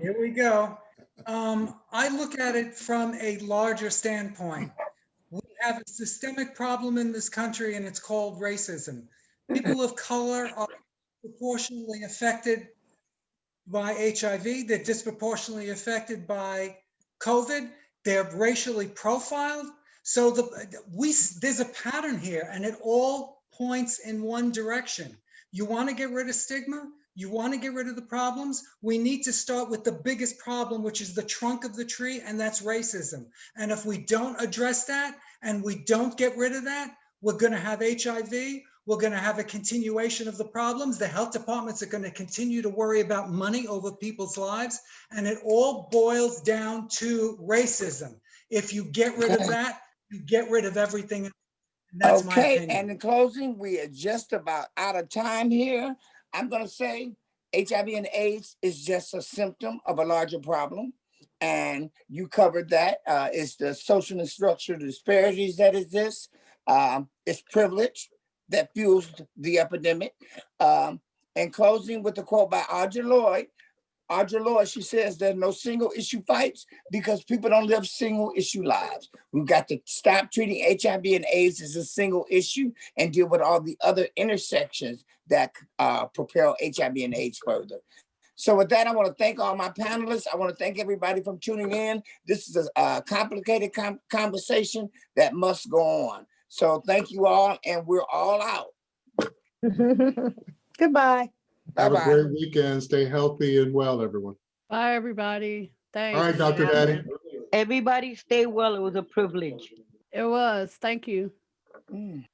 Here we go. I look at it from a larger standpoint. We have a systemic problem in this country and it's called racism. People of color are disproportionately affected by HIV. They're disproportionately affected by COVID. They're racially profiled. So there's a pattern here and it all points in one direction. You want to get rid of stigma? You want to get rid of the problems? We need to start with the biggest problem, which is the trunk of the tree, and that's racism. And if we don't address that and we don't get rid of that, we're going to have HIV. We're going to have a continuation of the problems. The health departments are going to continue to worry about money over people's lives. And it all boils down to racism. If you get rid of that, you get rid of everything. And that's my Okay, opinion. and in closing, we are just about out of time here. I'm going to say HIV and AIDS is just a symptom of a larger problem. And you covered that. It's the social and structural disparities that exist. It's privilege that fuels the epidemic. In closing with the quote by Audre Lorde, she says there's no single issue fights because people don't live single issue lives. We've got to stop treating HIV and AIDS as a single issue and deal with all the other intersections that propel HIV and AIDS further. So with that, I want to thank all my panelists. I want to thank everybody for tuning in. This is a complicated conversation that must go on. So thank you all, and we're all out. Goodbye. Have a Bye-bye. great weekend. Stay healthy and well, everyone. Bye, everybody. Thanks. All right, Dr. Daddy. Everybody stay well. It was a privilege. It was. Thank you. Mm.